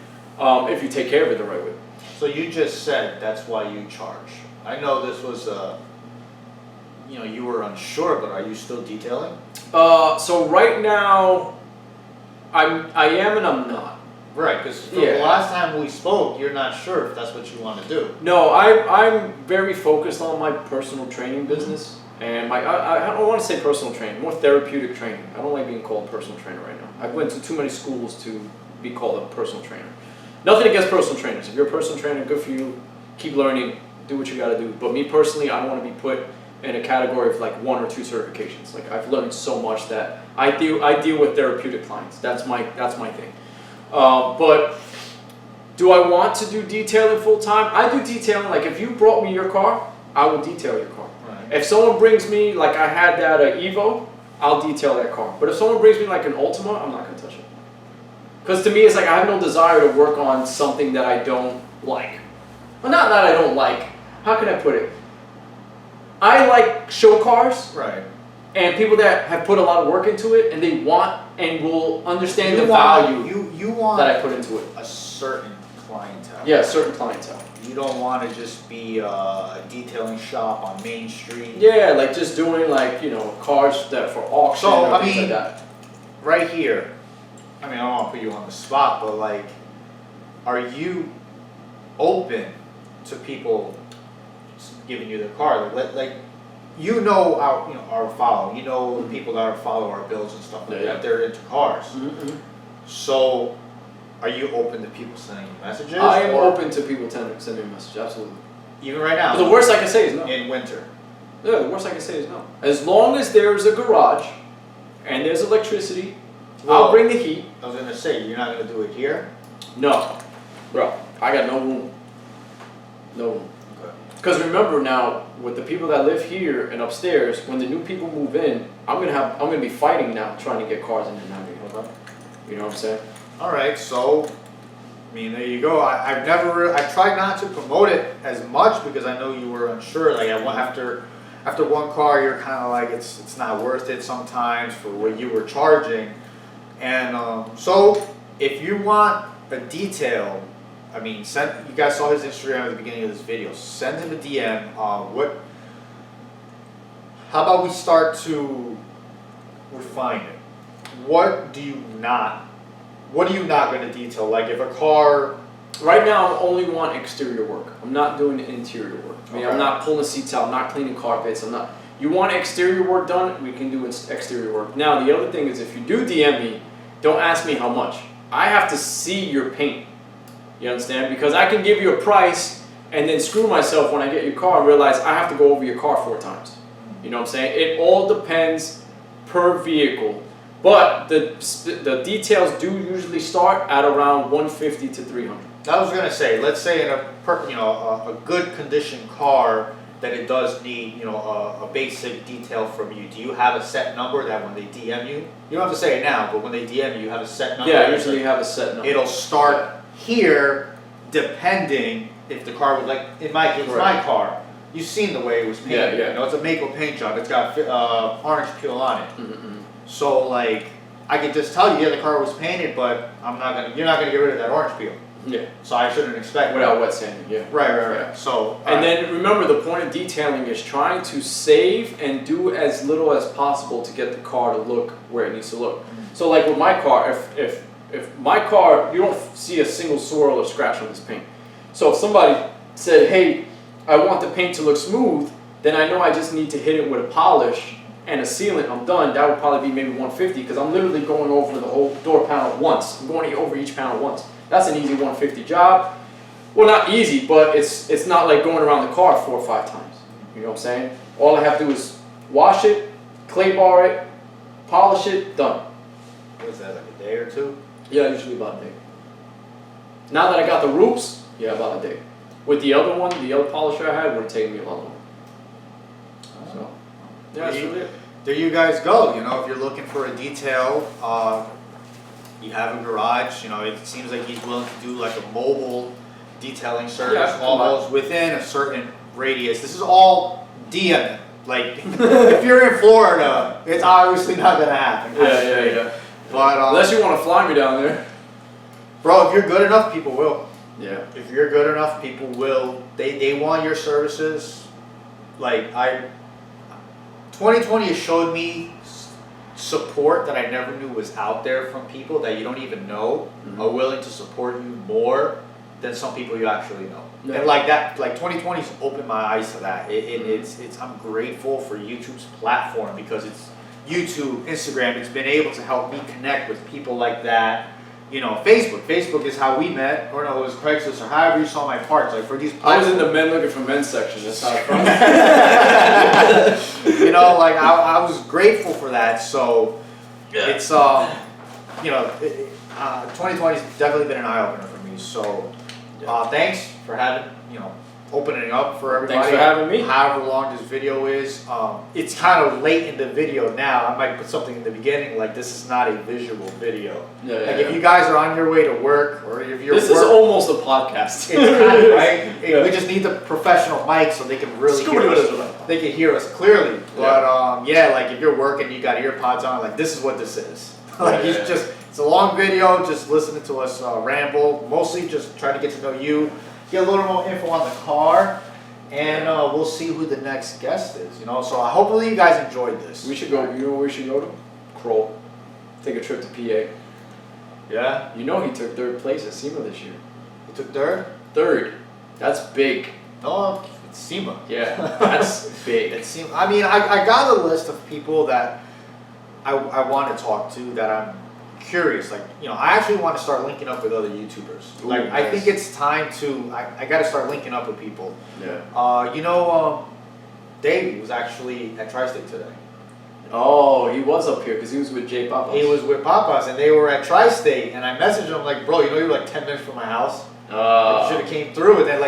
If you take care of it the right way. So you just said that's why you charge. I know this was you were unsure, but are you still detailing? So right now, I am and I'm not. Right, because the last time we spoke, you're not sure if that's what you want to do. No, I'm very focused on my personal training business. And I don't want to say personal training, more therapeutic training. I don't like being called personal trainer right now. I've went to too many schools to be called a personal trainer. Nothing against personal trainers. If you're a personal trainer, good for you. Keep learning. Do what you got to do. But me personally, I don't want to be put in a category of like 1 or 2 certifications. Like I've learned so much that I deal with therapeutic clients. That's my thing. But do I want to do detailing full time? I do detailing. Like if you brought me your car, I will detail your car. Right. If someone brings me, like I had that Evo, I'll detail that car. But if someone brings me like an Ultima, I'm not going to touch it. Because to me, it's like I have no desire to work on something that I don't like. Well, not that I don't like. How can I put it? I like show cars. Right. And people that have put a lot of work into it and they want and will understand the value you want that I put into it. A certain clientele. Yeah, a certain clientele. You don't want to just be a detailing shop on Main Street. Yeah, like just doing like, cars that for auction or things like that. Right here, I mean, I don't want to put you on the spot, but like, are you open to people giving you their car? Like our follow. You know the people that follow our builds and stuff like that. They're into cars. Mm-hmm. So, are you open to people sending you messages? I am open to people sending me messages. Absolutely. Even right now. But the worst I can say is no. In winter. Yeah, the worst I can say is no. As long as there's a garage and there's electricity, I'll bring the heat. I was gonna say you're not gonna do it here. No, bro. I got no room. No room. Because remember now, with the people that live here and upstairs, when the new people move in, I'm gonna be fighting now, trying to get cars in and out of here. You know what I'm saying? All right, so I mean, there you go. I tried not to promote it as much because I know you were unsure. Like after one car, you're kind of like it's not worth it sometimes for what you were charging, and so if you want a detail. I mean, you guys saw his Instagram at the beginning of this video. Send him a DM. How about we start to refine it? What are you not going to detail? Like if a car. Right now, I only want exterior work. I'm not doing interior work. I mean, I'm not pulling seats out. I'm not cleaning carpets. I'm not. You want exterior work done? We can do exterior work. Now, the other thing is, if you do DM me, don't ask me how much. I have to see your paint. You understand? Because I can give you a price and then screw myself when I get your car and realize I have to go over your car 4 times. You know what I'm saying? It all depends per vehicle. But the details do usually start at around 150 to 300. I was gonna say, let's say in a good condition car that it does need a basic detail from you. Do you have a set number that when they DM you, you don't have to say it now, but when they DM you, you have a set number? Yeah, usually you have a set number. It'll start here, depending if the car would like. In my case, my car. You've seen the way it was painted. Yeah. It's a maple paint job. It's got orange peel on it. Mm-hmm. So like, I could just tell you, the car was painted, but you're not gonna get rid of that orange peel. Yeah. So I shouldn't expect without wet sanding. Yeah. Right. So. Then remember, the point of detailing is trying to save and do as little as possible to get the car to look where it needs to look. Mm-hmm. So like with my car, if my car, you don't see a single swirl or scratch on this paint. So if somebody said, hey, I want the paint to look smooth, then I know I just need to hit it with a polish and a sealant, I'm done. That would probably be maybe 150 because I'm literally going over the whole door panel once. I'm going over each panel once. That's an easy 150 job. Well, not easy, but it's not like going around the car 4 or 5 times. You know what I'm saying? All I have to do is wash it, clay bar it, polish it, done. What is that, like a day or 2? Yeah, usually about a day. Now that I got the roofs, yeah, about a day. With the other one, the other polisher I had, would have taken me a lot longer. So, yeah, that's really it. There you guys go. If you're looking for a detail, you have a garage. It seems like he's willing to do like a mobile detailing service, almost within a certain radius. This is all DM. Like, if you're in Florida, it's obviously not gonna happen. Yeah. But unless you want to fly me down there. Bro, if you're good enough, people will. Yeah. If you're good enough, people will. They want your services. Like 2020 has showed me support that I never knew was out there from people that you don't even know are willing to support you more than some people you actually know. Yeah. And like that, like 2020's opened my eyes to that. It's I'm grateful for YouTube's platform because it's YouTube, Instagram. It's been able to help me connect with people like that. You know, Facebook is how we met, or no, it was Craigslist, or however you saw my parts. Like for these I was in the men looking for men section. That's how from. You know, like I was grateful for that. So it's you know, 2020's definitely been an eye opener for me. So thanks for having opening up for everybody. Thanks for having me. However long this video is, it's kind of late in the video now. I might put something in the beginning like this is not a visual video. If you guys are on your way to work or if you're this is almost a podcast. It's kind of right. We just need the professional mic so they can really hear us. They can hear us clearly. But like if you're working, you got earpods on. Like this is what this is. Like it's a long video. Just listening to us ramble. Mostly just trying to get to know you. Get a little more info on the car, and we'll see who the next guest is. You know, so hopefully you guys enjoyed this. We should go. You know where we should go to? Kroll. Take a trip to PA. Yeah. You know he took 3rd place at SEMA this year. He took 3rd. 3rd. That's big. No, it's SEMA. Yeah, that's big. It's SEMA. I mean, I got a list of people that I want to talk to that I'm curious. Like, I actually want to start linking up with other YouTubers. Like, nice. I think it's time to. I got to start linking up with people. Yeah. Dave was actually at Tri-State today. Oh, he was up here because he was with Jay Papas. He was with Papas, and they were at Tri-State, and I messaged him like, bro, you're like 10 minutes from my house. You should have came through, and then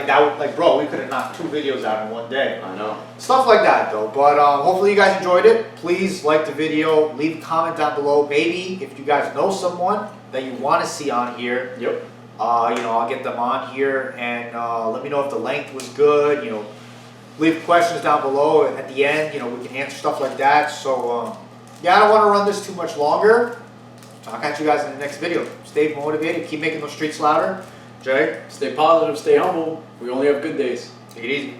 bro, we could have knocked 2 videos out in one day. I know. Stuff like that though. But hopefully you guys enjoyed it. Please like the video, leave a comment down below. Maybe if you guys know someone that you want to see on here, Yep. I'll get them on here, and let me know if the length was good. Leave questions down below at the end. We can answer stuff like that. So I don't want to run this too much longer. So I'll catch you guys in the next video. Stay motivated. Keep making those streets louder. Jay? Stay positive, stay humble. We only have good days. Take it easy.